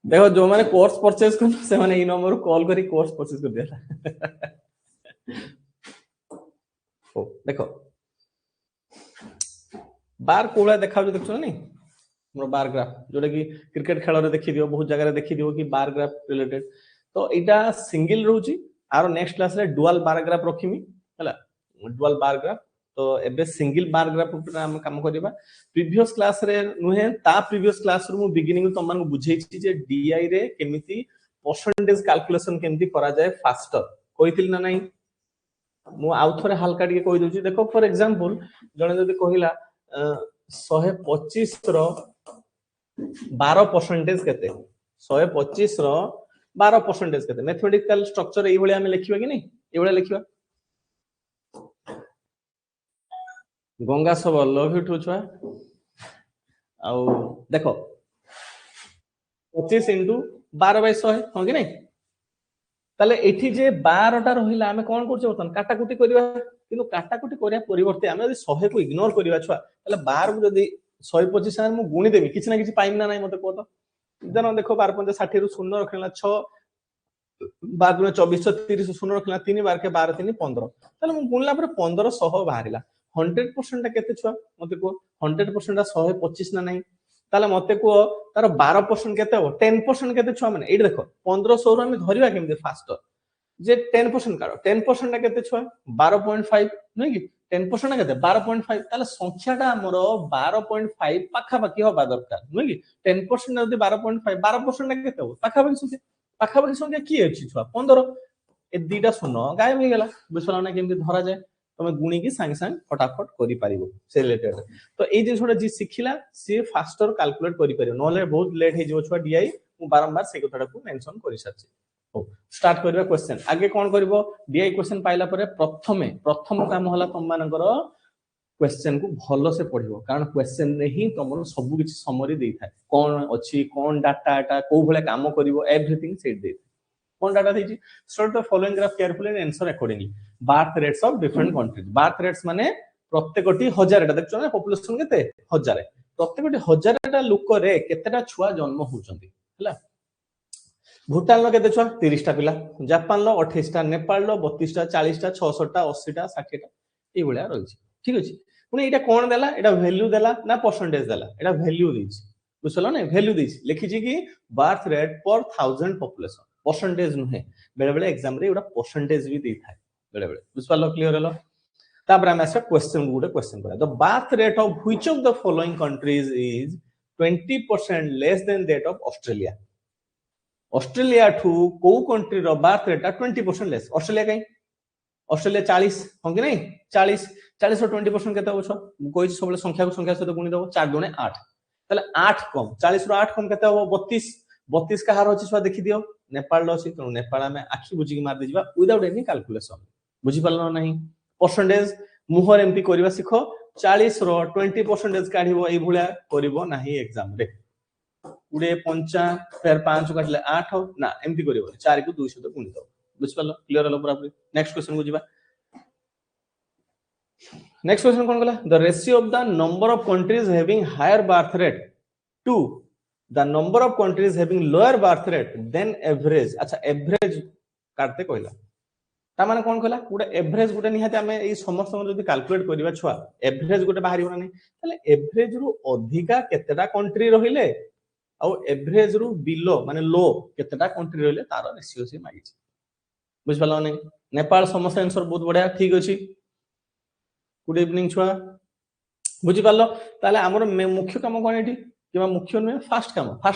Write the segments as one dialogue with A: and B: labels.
A: देखो जो मैंने कोर्स परचेज कर से माने ई नंबर कॉल करी कोर्स परचेज कर दिया ओ देखो बार कोला देखा जो देखछो नहीं मोर बार ग्राफ जोटा कि क्रिकेट खेल रे देखि दियो बहुत जगह रे देखि दियो कि बार ग्राफ रिलेटेड तो एटा सिंगल रहउची आरो नेक्स्ट क्लास रे डुअल बार ग्राफ रखिमी हला डुअल बार ग्राफ तो एबे सिंगल बार ग्राफ ऊपर हम काम करबा प्रीवियस क्लास रे नुहे ता प्रीवियस क्लास रू मु बिगिनिंग तो मन बुझेई छी जे डीआई रे केमिति परसेंटेज कैलकुलेशन केमिति करा जाय फास्टर कोइथिल ना नहीं मु आउ थरे हल्का टिके कहि दोची देखो फॉर एग्जांपल जने जदी कहिला 125 रो 12% केते 125 रो 12% केते मैथमेटिकल स्ट्रक्चर एई भली हमें लिखिबा कि नहीं एई भली लिखिबा गंगा सब लव यू टू छुआ आउ देखो 25 into 12 by 100 हो कि नहीं ताले एठी जे 12 टा रहिला हमें कोन करछ बतन काटाकुटी करबा किंतु काटाकुटी करिया परिवर्ते हमें यदि 100 को इग्नोर करबा छुआ ताले 12 को जदी 125 से मु गुणी देबी किछ ना किछ पाइम ना नहीं मते को तो जनो देखो 12 5 60 रु 0 रखला 6 12 गुणे 24 30 0 रखला 3 बार के 12 3 15 ताले मु गुणला पर 1500 बाहरिला 100% टा केते छुआ मते को 100% टा 125 ना नहीं ताले मते को तार 12% केते हो 10% केते छुआ माने एठी देखो 1500 रु हम धरिबा केमते फास्टर जे 10% काढो 10% टा केते छुआ 12.5 नै कि 10% केते 12.5 ताले संख्याटा हमरो 12.5 पाखा पाखी होबा दरकार नै कि 10% जदी 12.5 12% टा केते हो पाखा पाखी संख्या की अछि छुआ 15 ए दीटा शून्य गायब हो गेला बुझला ना केमते धरा जाय तमे गुणी की संग संग फटाफट करि पारिबो से रिलेटेड तो ए जिसोडा जी सिखिला से फास्टर कैलकुलेट करि पारिबो नले बहुत लेट हे जो छुआ डीआई मु बारंबार से कथाटा को मेंशन करि सारछि हो स्टार्ट करबा क्वेश्चन आगे कोन करबो डीआई क्वेश्चन पाइला परे प्रथम काम होला तम मानकर क्वेश्चन को भलो से पढिबो कारण क्वेश्चन रे ही तमरो सब किछि समरी देई थाए कोन अछि कोन डाटा एटा को भले काम करबो एवरीथिंग सेट देई कोन डाटा देछि sort the following graph carefully and answer accordingly birth rates of different countries birth rates माने प्रत्येकटी हजार एटा देखछो ना पॉपुलेशन केते हजार प्रत्येकटी हजार एटा लोक रे केतेटा छुआ जन्म होउचंती हला भूटान लो केते छुआ 30 टा पिला जापान लो 28 टा नेपाल लो 32 टा 40 टा 66 टा 80 टा 60 टा ए भलिया रहिछि ठीक अछि पुनी एटा कोन देला एटा वैल्यू देला ना परसेंटेज देला एटा वैल्यू देछि बुझलो ना वैल्यू देछि लिखि छि कि बर्थ रेट पर 1000 पॉपुलेशन परसेंटेज नुहे बेले बेले एग्जाम रे एटा परसेंटेज भी देई थाए बेले बेले बुझपालो क्लियर हलो तापर हम ऐसा क्वेश्चन गुडे क्वेश्चन करा the birth rate of which of the following countries is 20% less than that of Australia Australia ठू को कंट्री रो बर्थ रेट 20% लेस ऑस्ट्रेलिया कहीं ऑस्ट्रेलिया 40 हो कि नहीं 40 40 और 20% केते हो छ कोइ सबले संख्या को संख्या सहित गुणी देबो 4 दुने 8 तले 8 कम 40 रो 8 कम केते हो 32 32 का हार होछि छ देखि दियो नेपाल लो अछि तो नेपाल में आखी बुझी के मार दे जिबा विदाउट एनी कैलकुलेशन बुझी पालो नहीं परसेंटेज मुहर एमपी करबा सिखो 40 रो 20% काढिबो एई भुलिया करबो नाही एग्जाम रे उडे 5 फिर 5 काटले 8 ना एमपी करबो 4 को 200 तो गुणी दो बुझ पालो क्लियर हलो पूरा नेक्स्ट क्वेश्चन को जिबा नेक्स्ट क्वेश्चन कोन गला the ratio of the number of countries having higher birth rate to the number of countries having lower birth rate than average अच्छा एवरेज काटते कहला ता माने कोन कहला गुडे एवरेज गुडे निहाते हमें ए समस्त जदी कैलकुलेट करबा छुआ एवरेज गुडे बाहरी होना नहीं तले एवरेज रु अधिका केतेटा कंट्री रहिले आ एवरेज रु बिलो माने लो केतेटा कंट्री रहिले तार रेशियो से मागी छी बुझ पालो नहीं नेपाल समस्त आंसर बहुत बढ़िया ठीक अछि गुड इवनिंग छुआ बुझी पालो ताले हमर मुख्य काम कोन एठी किबा मुख्य न फास्ट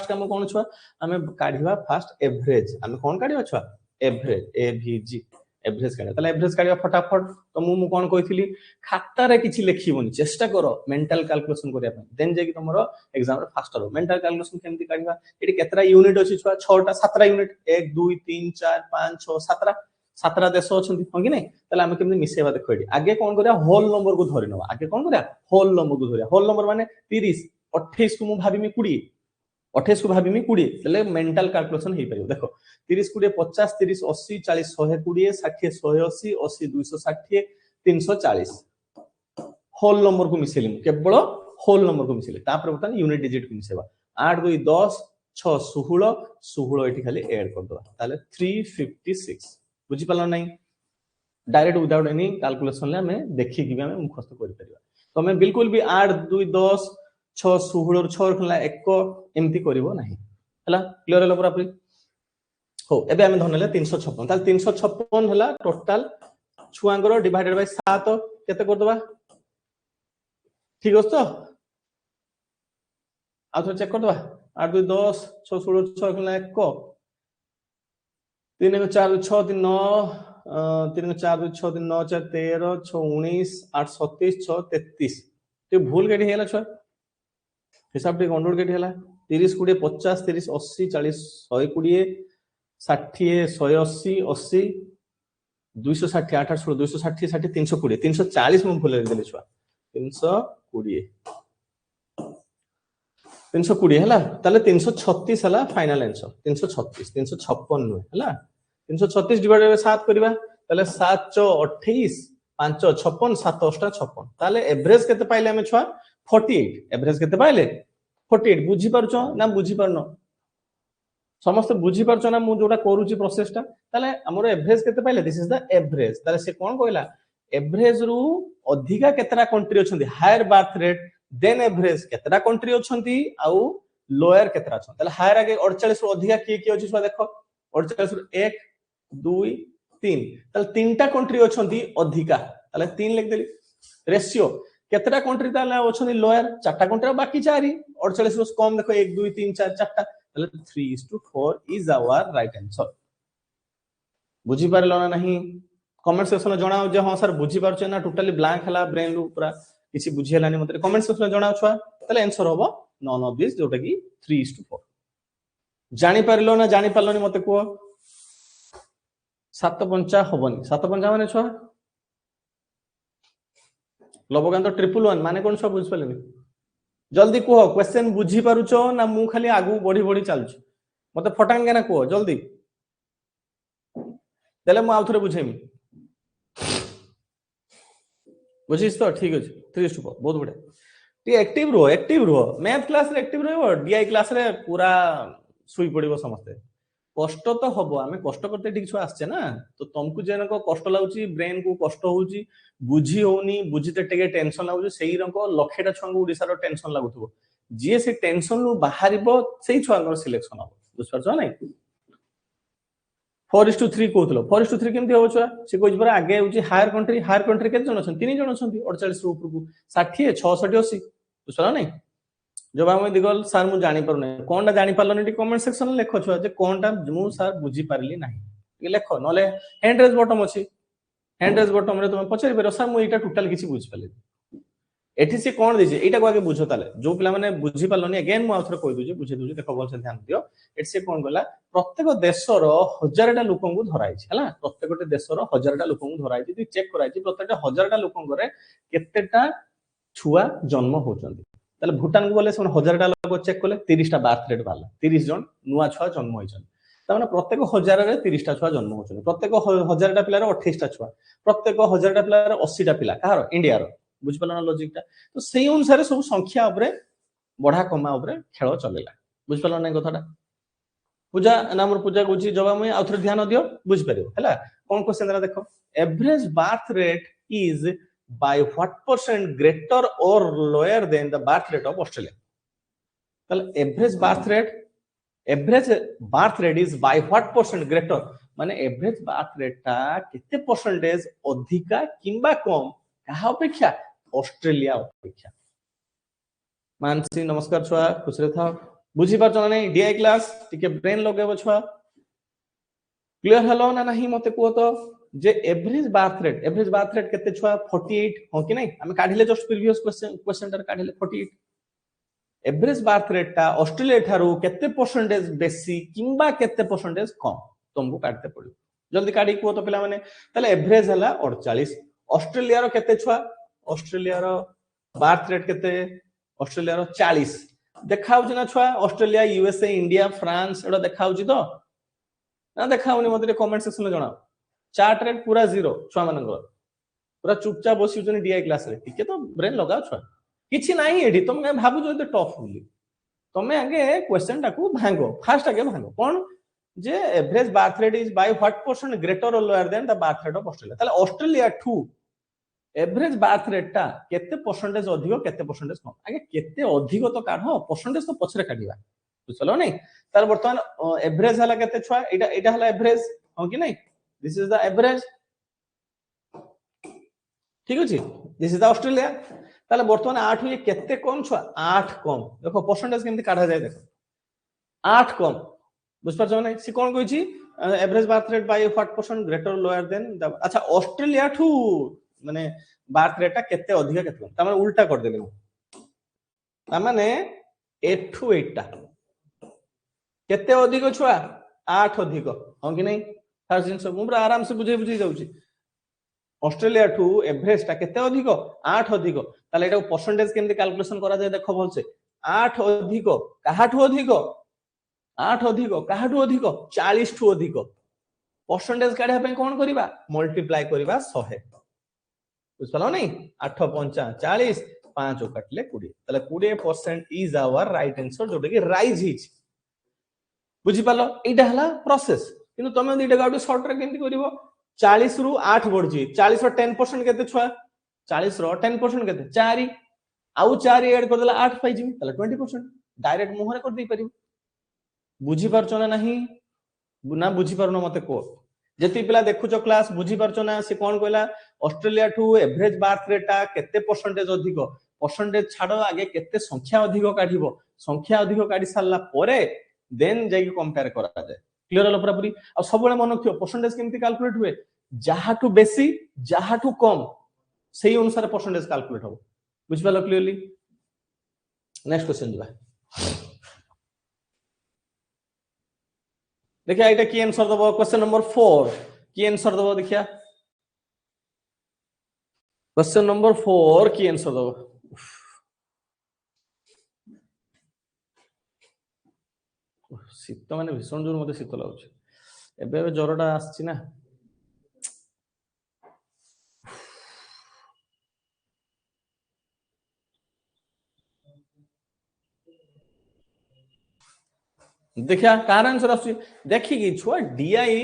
A: काम कोन छुआ हमें काढिबा फास्ट एवरेज हमें कोन काढिबा छुआ एवरेज एवीजी एवरेज काढिबा ताले एवरेज काढिबा फटाफट तो मु कोन कहिथिली खाता रे किछि लेखिबोनी चेष्टा करो मेंटल कैलकुलेशन करिया पे देन जे कि तमरो एग्जाम रे फास्ट हो मेंटल कैलकुलेशन केमति काढिबा एठी केतरा यूनिट अछि छुआ 6 टा 17 यूनिट 1 2 3 4 5 6 17 17 देश अछंती हो कि नहीं ताले हम केमति मिसेबा देखो एठी आगे कोन करिया होल नंबर को धरि नबा आगे कोन करिया होल नंबर को धरिया होल नंबर माने 30 28 को मु भाबी मी 20 28 को भाबी मी 20 तले मेंटल कैलकुलेशन हे परियो देखो 30 20 50 30 80 40 120 60 180 80 260 340 होल नंबर को मिसेली केवल होल नंबर को मिसेली तापर बतन यूनिट डिजिट को मिसेबा 8 2 10 6 16 16 एठी खाली ऐड कर दवा ताले 356 बुझी पाला नहीं डायरेक्ट विदाउट एनी कैलकुलेशन ले हमें देखि कि हमें मुखस्त करि परिबा तो हमें बिल्कुल भी 8 2 10 6 16 6 खला 1 एमती करिवो नहीं हला क्लियर हला पूरा पूरी हो एबे हमें धनले 356 ताल 356 हला टोटल छुआंगर डिवाइडेड बाय 7 केते कर दवा ठीक है तो आ तो चेक कर दवा 8 2 10 6 16 6 खला 1 3 4 6 3 9 3 4 6 3 9 4 13 6 19 8 37 6 33 ते भूल केडी हेला छ हिसाब टे गंडोड केडी हेला 30 20 50 30 80 40 120 60 180 80 260 8 16 260 60 320 340 में भूल देले छ 320 320 हला ताले 336 हला फाइनल आंसर 336 356 नु हला 336 डिवाइडेड बाय 7 करबा ताले 7 6 28 5 56 7 8 56 ताले एवरेज केते पाइले हमें छुआ 48 एवरेज केते पाइले 48 बुझी परछो ना बुझी परनो समस्त बुझी परछो ना मु जोटा करूची प्रोसेस टा ताले हमर एवरेज केते पाइले दिस इज द एवरेज ताले से कोन कहला एवरेज रु अधिका केतरा कंट्री अछंती higher birth rate than average केतरा कंट्री अछंती आउ लोअर केतरा अछन ताले हायर आगे 48 रु अधिका की अछि छुआ देखो 48 रु 1 2 3 ताले तीनटा कंट्री अछंती अधिका ताले 3 लिख देली रेशियो केतरा कंट्री ताले अछंती लोअर चारटा कंट्री बाकी 4 48 रु कम देखो 1 2 3 4 चारटा ताले 3:4 इज आवर राइट आंसर बुझी पारलो ना नहीं कमेंट सेक्शन में जणाओ जे हां सर बुझी पारछ ना टोटली ब्लैंक हला ब्रेन रु पूरा किसी बुझी हलानी मते कमेंट सेक्शन में जणाओ छुआ ताले आंसर होबो नन ऑफ दिस जोटा की 3:4 जानि पारलो ना जानि पारलोनी मते को 7.5 होबनी 7.5 माने छुआ लबकांत 111 माने कोन सब बुझ पालेनी जल्दी को क्वेश्चन बुझी पारुछो ना मु खाली आगु बढ़ी बढ़ी चलछ मते फटांग केना को जल्दी देले मु आउथरे बुझेमी बुझिस तो ठीक अछि 3:4 बहुत बढ़िया टी एक्टिव रहो मैथ क्लास रे एक्टिव रहबो डीआई क्लास रे पूरा सुई पड़िबो समस्ते कष्ट तो हबो हमें कष्ट करते ठीक छुआ आछे ना तो तुमको जेन को कष्ट लागुची ब्रेन को कष्ट होउची बुझी होउनी बुझीते टेके टेंशन लागुची सेही रंको लक्षेटा छुआ को ओडिसा रो टेंशन लागुथबो जे से टेंशन नु बाहरिबो सेही छुआ को सिलेक्शन हबो बुझ परछो नै 4:3 कहतलो 4:3 केमती हो छुआ से कोइ पर आगे होची हायर कंट्री केते जण छन 3 जण छन 48 ऊपर को 60 66 80 बुझला नै जब हम दिगल सर मु जानि परु नै कोनटा जानि पारलनी टी कमेंट सेक्शन में लेखो छुआ जे कोनटा मु सर बुझी पारली नाही ये लेखो नले हैंड रेज बटन अछि हैंड रेज बटन रे तुम पछरी बेरो सर मु एटा टोटल किछि बुझ पाले एठी से कोन दिजे एटा को आगे बुझो ताले जो पिला माने बुझी पारलनी अगेन मु आथरे कहि दुजे बुझे दुजे देखो बोल से ध्यान दियो एठी से कोन गला प्रत्येक देशर हजारटा लोकन को धराई छै हला प्रत्येकटे देशर हजारटा लोकन को धराई छै चेक कराई छै प्रत्येकटा हजारटा लोकन करे केतेटा छुआ जन्म होचंदी ताले भूटान को बोले से 1000टा लोक चेक करले 30टा बर्थ रेट वाला 30 जन नुवा छुआ जन्म होइछन त माने प्रत्येक 1000 रे 30टा छुआ जन्म होचन प्रत्येक 1000टा पिला रे 28टा छुआ प्रत्येक 1000टा पिला रे 80टा पिला कहार इंडिया रो बुझ पला ना लॉजिक टा तो सेही अनुसार सब संख्या ऊपर बढ़ा कमा ऊपर खेल चलेला बुझ पला ना कथाटा पूजा नामर पूजा गुची जवाब में आउथरे ध्यान दियो बुझ परियो हला कोन क्वेश्चन रा देखो average birth rate is by what percent greater or lower than the birth rate of Australia well average birth rate is by what percent greater माने एवरेज बर्थ रेट ता कितने परसेंटेज अधिका किंबा कम कहा अपेक्षा ऑस्ट्रेलिया अपेक्षा मानसी नमस्कार छुआ खुश रे था बुझी पार चला नै डीआई क्लास टिके ब्रेन लगेबो छुआ क्लियर हलो ना नहीं मते को तो जे एवरेज बर्थ रेट केते छुआ 48 हो कि नहीं हमें काढिले जस्ट प्रीवियस क्वेश्चन टर काढिले 48 एवरेज बर्थ रेट ता ऑस्ट्रेलिया थारो केते परसेंटेज बेसी किंबा केते परसेंटेज कम तुमको काटते पड़ो जल्दी काढी को तो पिला माने तले एवरेज हला 48 ऑस्ट्रेलिया रो केते छुआ ऑस्ट्रेलिया रो बर्थ रेट केते ऑस्ट्रेलिया रो 40 देखाउ ना छुआ ऑस्ट्रेलिया यूएसए इंडिया फ्रांस एडो देखाउ तो ना देखाउनी मते कमेंट सेक्शन में जणाओ चार्ट रेट पूरा 0 छुआ मानकर पूरा चुपचाप बसी डीआई क्लास रे ठीक है तो ब्रेन लगाओ छुआ किछि नाही एडी तुम भाबु जो टफ होली तमे आगे क्वेश्चन टाकू भांगो फास्ट आगे भांगो कौन जे average birth rate is by what percent greater or lower than the birth rate of Australia ताले ऑस्ट्रेलिया ठू एवरेज बर्थ रेट टा केते परसेंटेज अधिक केते परसेंटेज कम आगे केते अधिक तो काढो परसेंटेज तो पछरे काढिबा बुझलो नै तार वर्तमान एवरेज हला केते छुआ एटा एटा हला एवरेज हो कि नै दिस इज द एवरेज ठीक अछि दिस इज द ऑस्ट्रेलिया ताले वर्तमान 8 ये केते कम छुआ 8 कम देखो परसेंटेज केमति काढा जाय देखो 8 कम बुझ पाछो नै सी कोन कहै छी average birth rate by what percent greater lower than the अच्छा ऑस्ट्रेलिया ठू माने बर्थ रेट टा केते अधिक केते कम त माने उल्टा कर देले त माने एठू एटा केते अधिक छुआ 8 अधिक हो कि नै फर्स्ट जिंस मुरा आराम से बुझे बुझी जाउची ऑस्ट्रेलिया ठू एवरेज टा केते अधिक 8 अधिक ताले एटा परसेंटेज केमति कैलकुलेशन करा जाय देखो भलसे 8 अधिक काहाठू अधिक 8 अधिक काहाठू अधिक 40 ठू अधिक परसेंटेज काढा पे कोन करिबा मल्टीप्लाई करिबा 100 बुझलो नै 8 5 40 5 काटले 20 ताले 20% इज आवर राइट आंसर जोटे कि राइज हिच बुझी पालो एटा हला प्रोसेस किंतु तमे दिटा गाउट शॉर्ट रे केमति करिवो 40 रु 8 बढ़जी 40 रो 10% केते छुआ 40 रो 10% केते 4 आउ 4 ऐड कर देला 8 पाइ जिमी ताले 20% डायरेक्ट मुहरे कर दे परिबो बुझी पारछो ना नहीं ना बुझी पारनो मते को जेति पिला देखुचो क्लास बुझी पारछो ना से कोन कहला Australia to average birth rate ता केते परसेंटेज अधिक परसेंटेज छाडो आगे केते संख्या अधिक काढिबो संख्या अधिक काढी सारला परे देन जाई कंपेयर करा जाय क्लियर होला पूरा पूरी आ सब बेले मन रखियो परसेंटेज केमति कैलकुलेट हुए जहा टू बेसी जहा टू कम सही अनुसार परसेंटेज कैलकुलेट हो बुझ पालो क्लियरली नेक्स्ट क्वेश्चन दिबा देखिए एटा की आंसर दबो क्वेश्चन नंबर 4 की आंसर दबो देखिया क्वेश्चन नंबर 4 की आंसर दबो शीत माने भीषण जोर मते शीत लागुछ एबे जरटा आछि ना देखिया कार आंसर आछि देखि कि छुआ डीआई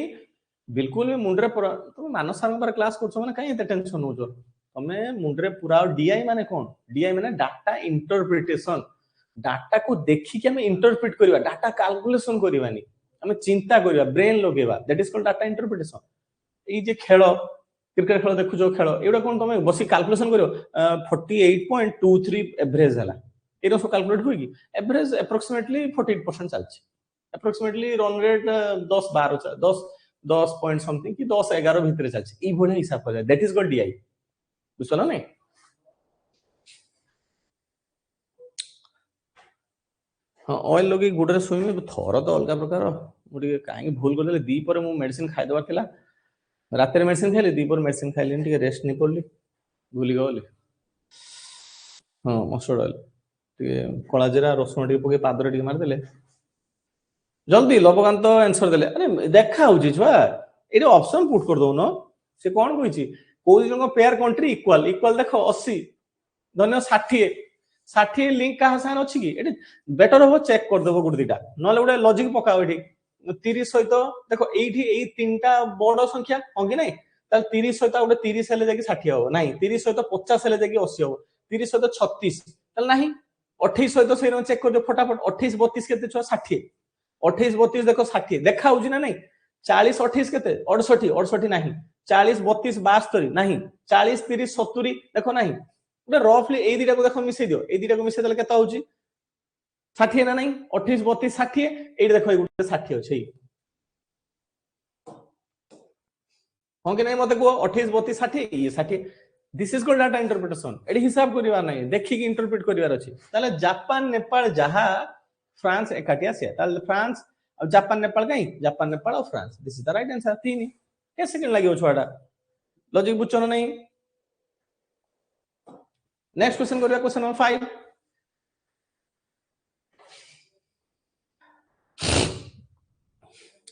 A: बिल्कुल भी मुंडरे पूरा तुम मानस सर पर क्लास करछो माने काई एते टेंशन होजो तमे मुंडरे पूरा डीआई माने कोन डीआई माने डाटा इंटरप्रिटेशन डाटा को देखि के हम इंटरप्रेट करबा डाटा कैलकुलेशन करबानी हम चिंता करबा ब्रेन लगेबा that is called data interpretation ए जे खेल क्रिकेट खेल देखु खेल एडा कोन तमे बसी कैलकुलेशन करियो 48.23 एवरेज हला एरो सब कैलकुलेट होई कि एवरेज अप्रोक्सीमेटली 48% चलछि approximately run rate 10 12 10 point something कि 10 11 भीतर चलछि ई भले हिसाब कर दैट इज कॉल्ड डीआई बुझलो नै हां ऑयल लगी गुडरे सोइमे थोर तो अलगा प्रकार मुडी काहे भूल करले दी पर मु मेडिसिन खाइ दवा थिला रात रे मेडिसिन खाइले दी पर मेडिसिन खाइले टिके रेस्ट नै करली भूली गली हां मस्टर्ड ऑयल टिके कला जीरा रसुन टिके पके पादरे टिके मार देले जल्दी लबकांत आंसर देले अरे देखा होजी छुआ एरे ऑप्शन पुट कर दो न से कोन कहि छी को जन पेयर कंट्री इक्वल इक्वल देखो 80 धन्य 60 60 लिंक कहा सान अछि कि एटे बेटर हो चेक कर देबो गुड दिटा नले गुडे लॉजिक पकाओ एठी 30 सहित देखो एठी एई तीनटा बड़ संख्या हो कि नै त 30 सहित गुडे 30 हेले जाकी 60 हो नै 30 सहित 50 हेले जाकी 80 हो 30 सहित 36 तल नाही 28 सहित सेनो चेक कर दो फटाफट 28 32 केते छ 60 28 32 देखो 60 देखा होजी ना नहीं 40 28 केते 68 68 नहीं 40 32 72 नहीं 40 30 70 देखो नहीं उडे रफली ए दिटा को देखो मिसे दियो ए दिटा को मिसे देले केता होजी 60 ना नहीं 28 32 60 एडी देखो गुटे 60 अछि हो कि नहीं मते को 28 32 60 ये 60 this is called data interpretation एडी हिसाब करिवा नहीं देखि कि इंटरप्रेट करिवार अछि ताले जापान नेपाल जहा फ्रांस एकाटिया से ताले फ्रांस और जापान नेपाल कहीं जापान नेपाल और France this is the right answer तीन के सेकंड लागियो छुआडा लॉजिक बुझछन नहीं नेक्स्ट क्वेश्चन करिया क्वेश्चन नंबर 5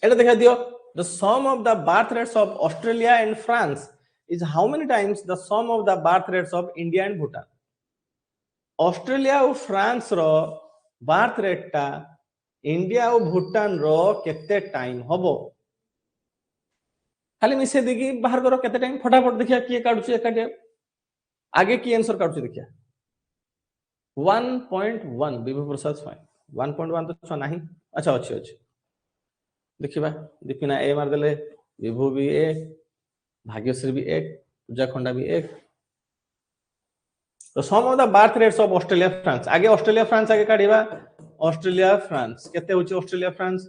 A: एटा देखा दियो the sum of the birth rates of Australia and France is how many times the sum of the birth rates of India and Bhutan Australia और France रो birth rate टा India और भूटान रो केते time हबो खाली मिसे देगी बाहर करो केते टाइम फटाफट देखिया किए काढुची एकाटे आगे की आंसर काढुची देखिया 1.1 विभू प्रसाद स्वयं 1.1 तो छुआ नहीं अच्छा अच्छी अच्छी देखिबा दीपिना ए मार देले विभू भी ए भाग्यश्री भी एक पूजा खंडा भी एक तो sum of the birth rates of Australia France आगे ऑस्ट्रेलिया फ्रांस आगे काढिबा ऑस्ट्रेलिया फ्रांस केते होची ऑस्ट्रेलिया फ्रांस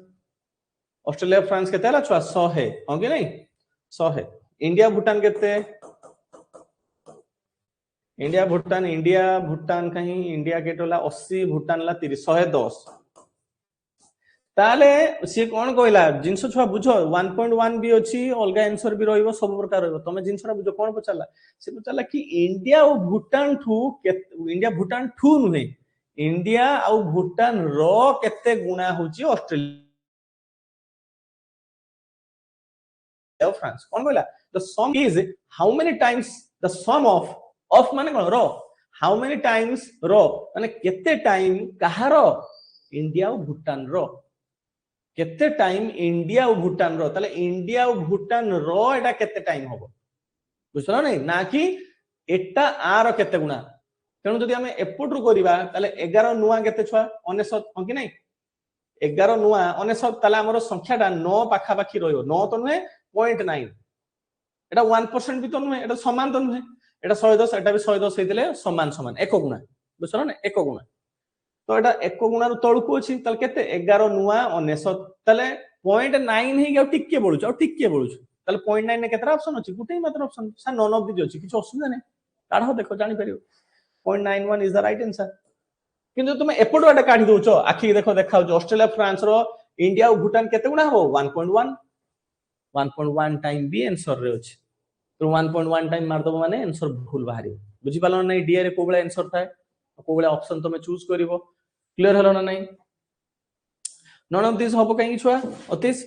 A: केते हला छुआ 100 है हो कि नहीं 100 है इंडिया भूटान केते इंडिया भूटान कहीं इंडिया केटोला 80 भूटान ला 30 110 ताले सी कोन कहला जिंस छुआ बुझो 1.1 भी अछि अलगा आंसर भी रहइबो सब प्रकार रहइबो तमे जिंसरा बुझो कोन पचाला से पचाला कि इंडिया और भूटान ठू इंडिया भूटान ठू नुहे इंडिया और भूटान रो केते गुणा होची ऑस्ट्रेलिया फ्रांस कोन कहला the sum is how many times the sum of माने कोन रो हाउ मेनी टाइम्स रो माने केते टाइम कहारो इंडिया और भूटान रो केते टाइम इंडिया और भूटान रो ताले इंडिया और भूटान रो एटा केते टाइम होबो बुझलो नै ना कि एटा आर केते गुणा तेणु जदि हमें एपटरू करिबा ताले 11 नुआ केते छुआ 99 हो कि नै 11 नुआ 99 ताले हमर संख्याटा 9 पाखा पाखी रहयो 9 तो नुहे 0.9 एटा 1% भी तो नुहे एटा समान तो नुहे एटा 110 एटा भी 110 हेतिले समान समान एक गुणा बुझलो नै एक गुणा तो एटा एक गुणा रु तळकु अछि ताले केते 11 नुआ 99 ताले 0.9 हे गयो टिक्के बळुछ ताले 0.9 ने केतरा ऑप्शन अछि गुटे मात्र ऑप्शन सा नन ऑफ दी अछि किछ असुविधा नै काढो देखो जानि परियो 0.91 इज द राइट आंसर किंतु तुम एपटो एटा काढी दोछो आखि देखो देखाउ ऑस्ट्रेलिया फ्रांस रो इंडिया और भूटान केते गुणा हो 1.1 टाइम भी आंसर रे अछि तो 1.1 टाइम मार दबो माने आंसर भूल बाहरी बुझी पालो नै डी रे कोबळे आंसर थाए कोबळे ऑप्शन तुम चूज करिवो क्लियर हलो ना नै नन ऑफ दिस होबो काई छुआ अतिश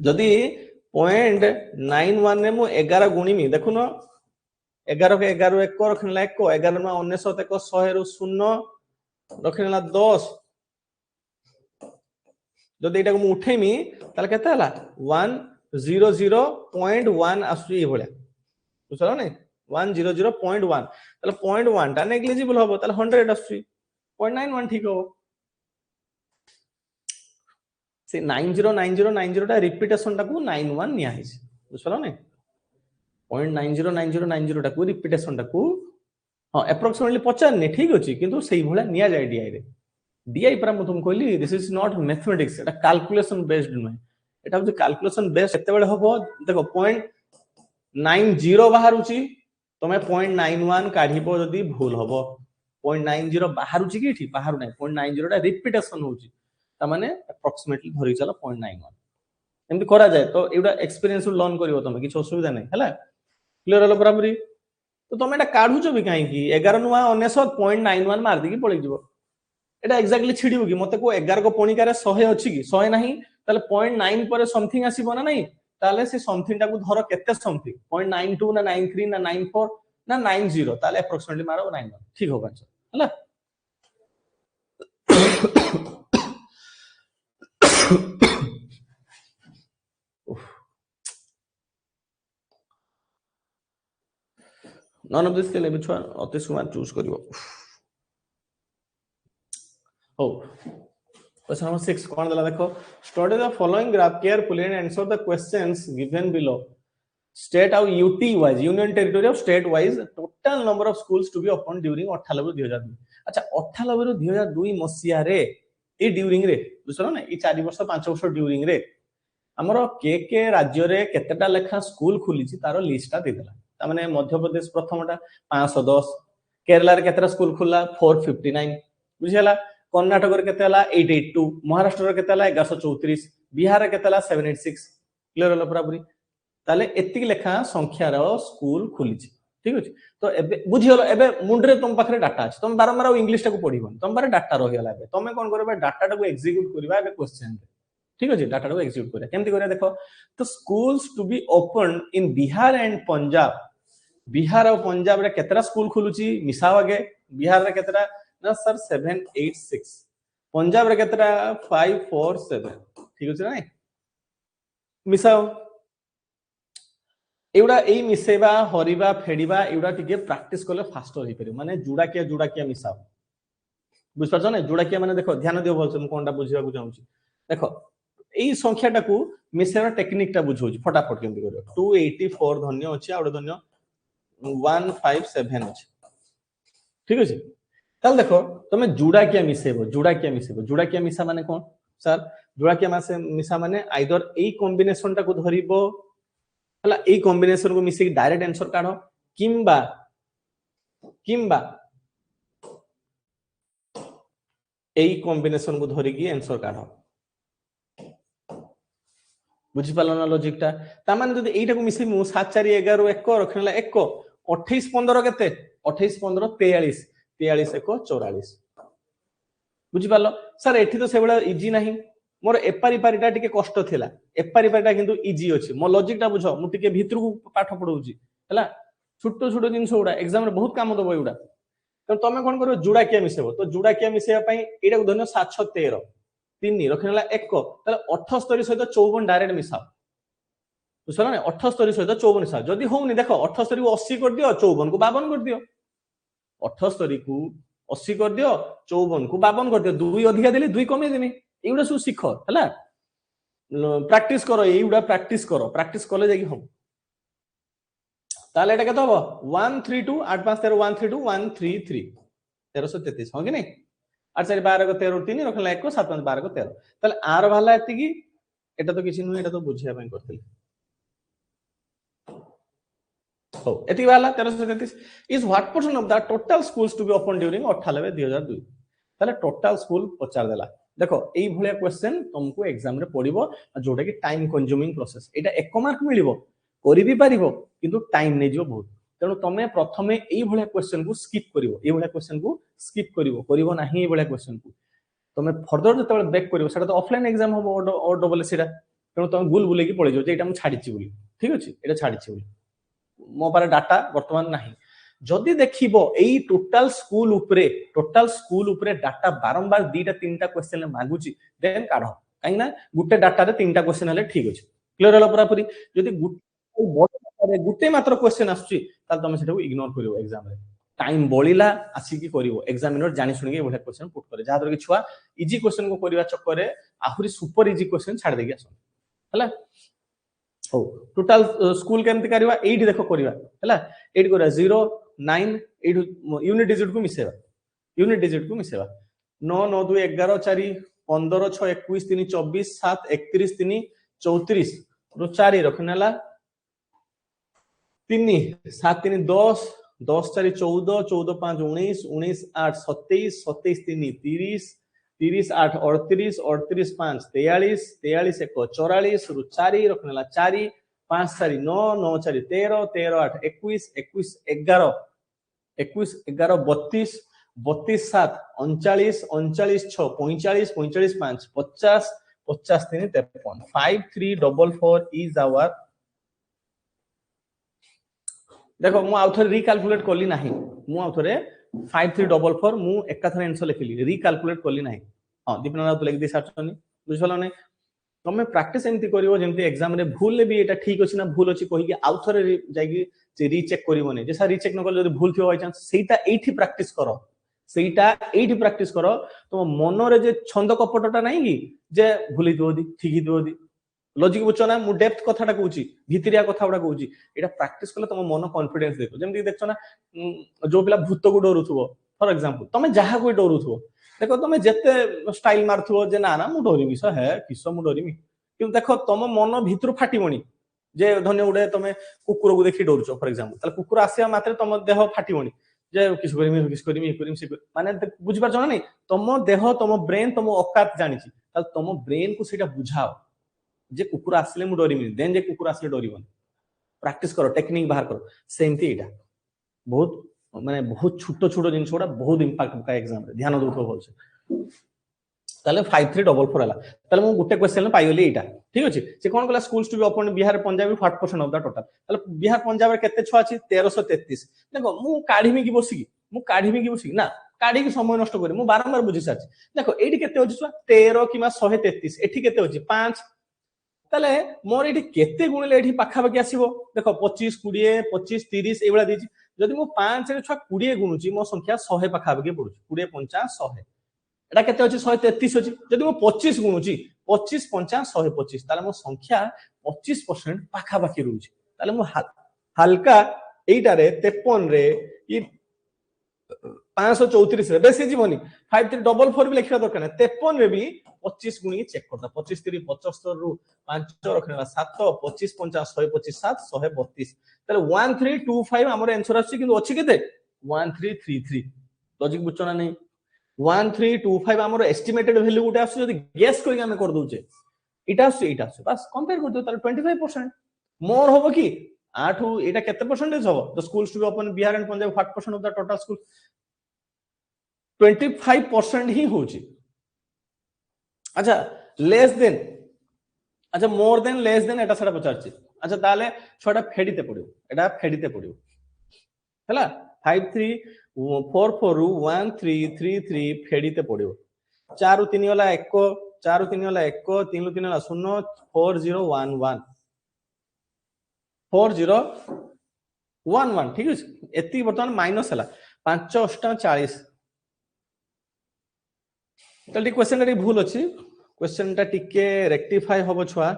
A: जदि 0.91 ने मु 11 गुणिमी देखुनो 11 के 11 1 रखनला 1 11 मा 99 1 100 रु 0 रखनला 10 जदि एटा को मु उठेमी ताले केते हला 100.1 आसुई भले बुझलो नै 100.1 ताले 0.1 टा नेग्लिजिबल होबो ताले 100 आसुई 0.91 ठीक हो से 909090 टा रिपीटेशन टा को 91 निया है बुझलो नै 0.909090 टा को रिपीटेशन टा को हां अप्रोक्सीमेटली 50 ने ठीक अछि किंतु सेही भला निया जाय डीआई रे डीआई पर हम तुम कहली this is not mathematics Etah calculation based नै एटा जो कैलकुलेशन बेस्ड केते बेले होबो देखो 0.90 बाहरुची तमे 0.91 काढिबो जदी भूल होबो 0.90 बाहरुची की ठीक बाहरु नै 0.90 टा रिपीटेशन होची ता माने अप्रोक्सीमेटली धरि चला 0.91 एमति करा जाय तो एटा एक्सपीरियंस लर्न करिवो तमे किछ असुविधा नै हला क्लियर हलो बराबरी तो तमे एटा काढुचो भी काहे की 11 नुआ 99.91 मार दी की पळि जिवो एटा एक्जेक्टली छिडिबो की मते को 11 को पणिकारे 100 अछि की 100 नाही ताले 0.9 पर समथिंग आसीबो ना नहीं ताले से समथिंग टा को धरो केते समथिंग 0.92 ना 93 ना 94 ना 90 ताले अप्रोक्सीमेटली मारो 91 ठीक होगा आंसर हला नन ऑफ दिस के ले बिछुआ अतिश कुमार चूज करिवो हो क्वेश्चन नंबर 6 कोन दला देखो study the following graph carefully and answer the questions given below state और UT wise union territory of state wise total number of schools to be open during 98 ରୁ 2002 अच्छा 98 ରୁ 2002 मसिया रे ए ड्यूरिंग रे बुझलो ना ई 4 वर्ष 5 वर्ष ड्यूरिंग रे हमरो के राज्य रे केतेटा लेखा स्कूल खुली छि तारो लिस्टटा दे देला ता माने मध्य प्रदेश प्रथमटा 510 केरला रे केतेटा स्कूल खुला 459 बुझियला कर्नाटक रे केते हला 882 महाराष्ट्र रे केते हला 1134 बिहार रे केते हला 786 क्लियर हला पूरा पूरी ताले एतिक लेखा संख्या रो स्कूल खुली छि ठीक अछि तो एबे बुझियलो एबे मुंडरे तुम पाखरे डाटा अछि तुम बारंबार इंग्लिश टा को पढिबन तुम बारे डाटा रहियला एबे तुमे कोन करबे डाटा टा को एग्जीक्यूट करबा एबे क्वेश्चन ठीक अछि डाटा को एग्जीक्यूट करिया केमति करिया देखो तो schools to be open in Bihar and Punjab Bihar और पंजाब रे केतरा स्कूल खुलुची मिसाव आगे बिहार रे केतरा ना सर 786 पंजाब रे केतरा 547 ठीक अछि ना मिसाव एउडा एई मिसेबा हरिबा फेडिबा एउडा टिके प्रैक्टिस करले फास्टर होई परियो माने जुडा किया मिसाव बुझ परछ ना जुडा किया माने देखो ध्यान दियो बोलछ म कोनटा बुझिबा को चाहूची देखो एई संख्याटा को मिसेबा टेक्निक टा बुझौची फटाफट केमति करियो 284 धन्य अछि आउडे धन्य 157 अछि ठीक अछि ताल देखो तमे जुडा किया मिसा माने कोन सर जुडा किया मिसा माने आइदर एई कॉम्बिनेशन टा को धरिबो हला एई कॉम्बिनेशन को मिसे डायरेक्ट आंसर काढो किंबा एई कॉम्बिनेशन को धरि की आंसर काढो बुझि पालो ना लॉजिक टा ता माने जदी एईटा को मिसे मु 7 4 11 1 रखनला 1 28 15 केते 28 15 43 43 1 44 बुझि पालो सर एठी तो सेबडा इजी नाही मोर एपारी पारीटा टिके कष्ट थिला एपारी पारीटा किंतु इजी अछि मो लॉजिक टा बुझो मु टिके भितर को पाठ पढौची हला छोटो छोटो जिंस उडा एग्जाम रे बहुत काम दबो उडा तो तमे कोन करो जुडा किया मिसेबो तो जुडा किया मिसेया पई एटा को धन्य 7 6 13 3 रखनला 1 ताले 78 सहित 54 डायरेक्ट मिसाओ बुझला ना 78 सहित 54 मिसाओ जदी होउनी देखो 78 को 80 कर दियो 54 को 52 कर दियो 78 को 80 कर दियो 54 को 52 कर दियो दुई अधिका देली दुई कमे देनी एउडा सब सिखो हला प्रैक्टिस करो प्रैक्टिस करले जाकी हम ताले एटा केतो हो 132 8 5 13 132 133 1333 हो कि नहीं 8 4 12 को 13 3 रखला 1 7 5 12 को 13 ताले आर वाला एति की एटा तो किछि नु एटा तो बुझिया पई करथिल हो एति वाला 1333 is what portion of the total schools to be open during 98 2002 ताले टोटल स्कूल पचार देला देखो एई भलिया क्वेश्चन तुमको एग्जाम रे पडिबो जोटा की टाइम कंज्यूमिंग प्रोसेस एटा 1 मार्क मिलिबो करि भी पारिबो किंतु टाइम नै जो बहुत तेणु तमे प्रथमे एई भलिया क्वेश्चन को स्किप करिवो एई भलिया क्वेश्चन को स्किप करिवो नाही एई भलिया क्वेश्चन को तमे फर्दर जतबे बैक करिवो सेटा तो ऑफलाइन एग्जाम हो और डबल सेटा तेणु तमे बुल बुले की पळि जो जे एटा हम छाडिछि बोली ठीक अछि एटा छाडिछि बोली मो पारे डाटा वर्तमान नाही जदि देखिबो एई टोटल स्कूल उपरे डाटा बारंबार दीटा तीनटा क्वेश्चन मागुची देन काढो काई ना गुटे डाटा रे तीनटा क्वेश्चन हले ठीक अछि क्लियर हला पूरा पूरी जदि गुटे मात्र क्वेश्चन आछी ताल तमे सेटा इग्नोर करिवो एग्जाम रे टाइम बळिला आसी की करिवो एग्जामिनर जानि सुनि के बढिया क्वेश्चन पुट करे जा दर कि छुआ इजी क्वेश्चन को करिवा चक्कर रे आहुरी सुपर इजी क्वेश्चन छाड़ देगी आसो हला हो टोटल स्कूल केमति करिवा 8 देखो करिवा हला 8 करिवा 0 9 8 यूनिट डिजिट को मिसेवा 9 9 2 11 4 15 6 21 3 24 7 31 3 34 रो 4 रखनेला 3 7 3 10 10 4 14 14 5 19 19 8 27 27 3 30 30 8 38 38 5 43 43 1 44 रु 4 रखनेला 4 5 4 9 9 4 13 13 8 21 21 11 21 11 32 32 7 39 39 6 45 45 5 50 50 3 53 5 3 4 4 is our देखो मु आउथरे रिकैलकुलेट करली नाही मु आउथरे 5344 मु एकाथरे आंसर लिखली रिकैलकुलेट करली नाही हां दीपनाथ तो लिख दे साचनी बुझलो नै तमे प्रैक्टिस एमति करिवो जेमति एग्जाम रे भूल ले भी एटा ठीक अछि ना भूल अछि कहि कि आउथरे जाई कि रीचेक करिवो नै जेसा रीचेक न कर जदी भूल थियो बाय चांस सेटा एठी प्रैक्टिस करो तो मन रे जे छंद कपटटा नाही कि जे भूली दोदी ठीक ही दोदी लॉजिक बुझना मु डेप्थ कथाटा कहूची भितरिया कथाटा कहूची एटा प्रैक्टिस करले तम मन कॉन्फिडेंस देखो जेमति देखछो ना जो पिला भूत को डरुथुबो फॉर एग्जांपल तमे जहा कोई डरुथुबो देखो तमे जत्ते स्टाइल मारथुबो जे ना ना मु डरिमी स है किसो मु डरिमी कि देखो तम मन भितर फाटिबोनी जे धन्य उडे तमे कुकुर को देखि डरुछो फॉर एग्जांपल ताले कुकुर आसिया मात्रे तम देह फाटिबोनी जे किस करिमी माने बुझि पारछो ना नहीं तम देह तम ब्रेन तम औकात जानिछि ताले तम ब्रेन को सेटा बुझाओ जे कुकुर आसले मु डरिमी देन जे कुकुर आसले डरिबोनी प्रैक्टिस करो टेक्निक बाहर करो सेमती एटा बहुत माने बहुत छोटो छोटो जिंस ओडा बहुत इंपैक्ट पका एग्जाम रे ध्यान दउथो बोल से ताले 5344 हला ताले मु गुटे क्वेश्चन पाइली एटा ठीक अछि से कोन कला schools to be open Bihar Punjab 5% of the total ताले बिहार पंजाब रे केते छुआ अछि 1333 देखो मु काढीमी की बसी मु काढीमी की बसी ना काढी की समय नष्ट करी मु बारंबार बुझी साच देखो एठी केते अछि छुआ 13 किमा 133 एठी केते अछि 5 ताले मोर एठी केते गुणले एठी पाखा पाखी आसीबो देखो 25 20 25 30 एबला दिछि जदि मु 5 रे छुआ 20 गुणुची मो संख्या 100 पाखा पाखी पडुची 20 50 100 एटा केते अछि 133 अछि जदि मो 25 गुणुची 25 50 125 ताले मो संख्या 25% पाखा पाखी रहउची ताले मो हल्का एटा रे 53 रे ई 534 रे बेसी जीवनी 5344 भी लिखा दरकार नै 53 रे भी 25 गुणी चेक करता 25 3 75 रु 5 रखनेला 7 25 50 125 7 132 ताले 1325 हमर आंसर आछि किंतु अछि केते 1333 लॉजिक बुझछना नै 1325 हमर एस्टिमेटेड वैल्यू गुटे आछि जदि गेस करि हम कर दोचे इटा बस कंपेयर कर दो ताले 25% मोर होबो कि 8 एटा केते परसेंटेज होबो the schools to be open Bihar and Punjab 5% of the total school 25% ही होची अच्छा लेस देन अच्छा मोर देन लेस देन एटा सडा पचारची अच्छा ताले छडा फेडिते पडियो एटा फेडिते पडियो हला 5344 रु 1333 फेडिते पडियो 4 रु 3 वाला 1 4 रु 3 वाला 1 3 रु 3 वाला 0 4011 4011 ठीक अछि एती वर्तमान माइनस हला 5 8 40 तल्टी क्वेश्चन रे भूल अछि क्वेश्चन टा टिके रेक्टिफाई होबो छुआ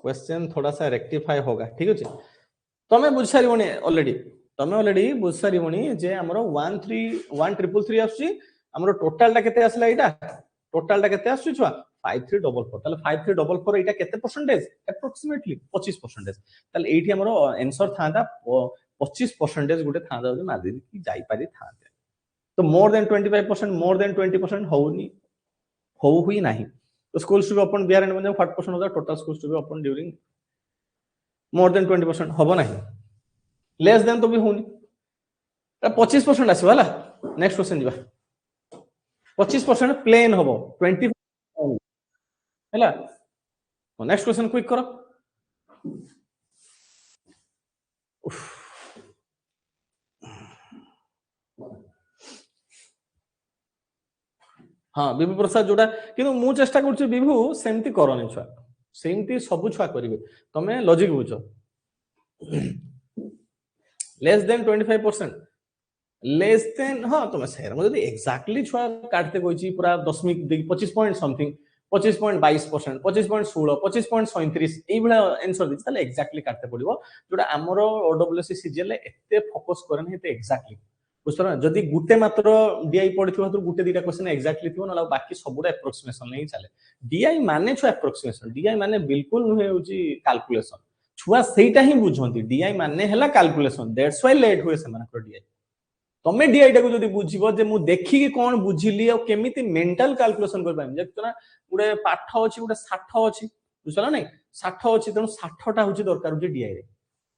A: क्वेश्चन थोड़ा सा रेक्टिफाई होगा ठीक अछि तमे बुझ सारिबोनी ऑलरेडी बुझ सारिबोनी जे हमरो 1333 आछि हमरो टोटल टा केते आसला एटा टोटल टा केते आछि छुआ 5344 ताले 5344 एटा केते परसेंटेज अप्रोक्सीमेटली 25% ताले एठी हमरो आंसर थांदा 25% गुटे थांदा जे मार दे कि जाई पारी थांदा तो मोर देन 25% मोर देन 20% होउनी हो हुई नहीं तो schools to be open Bihar and Punjab 5% of the total schools to be open during more than 20% होबो नहीं लेस देन तो भी होनी 25% आसीबो हला नेक्स्ट क्वेश्चन जिबा 25% प्लेन होबो 20 हला नेक्स्ट क्वेश्चन क्विक करो हाँ विभू प्रसाद जोड़ा किंतु मु चेष्टा करछु विभू सेमती करनी छुआ सेमती सब छुआ करिवे तमे लॉजिक बुझो लेस देन 25% लेस देन हाँ तुम शेयर में यदि एक्जाक्टली छुआ काटते कोइची पूरा 25 पॉइंट समथिंग 25.22% 25.16 25.37 এই ভলা आंसर দিছি তাহলে এক্স্যাক্টলি কাটতে পড়িবো যেটা আমরো ওডব্লিউএসসি সিজিএল এতে ফোকাস করে না এতে এক্স্যাক্টলি বুঝছো না যদি গুটে মাত্র ডিআই পড়িথিবো তো গুটে দুইটা কোশ্চেন এক্স্যাক্টলি থিবো না বাকি সবুটা অ্যাপ্রক্সিমেশন নেই চালে ডিআই মানে ছ অ্যাপ্রক্সিমেশন ডিআই মানে বিলকুল নুহে হউची ক্যালকুলেশন ছুয়া সেইটা হি বুঝନ୍ତି ডিআই মানে হেলা ক্যালকুলেশন দ্যাটস व्हाई लेट हुए सेमानकर डिआई तमे डिआई टाको जदी बुझिबो जे मु देखि के कोन बुझिली आ केमिति मेंटल कैलकुलेशन कर पाइम जेतना गुडे पाठ अछि गुडे 60 अछि बुझला नै 60 अछि तनो 60 टा होची दरकार जे डिआई रे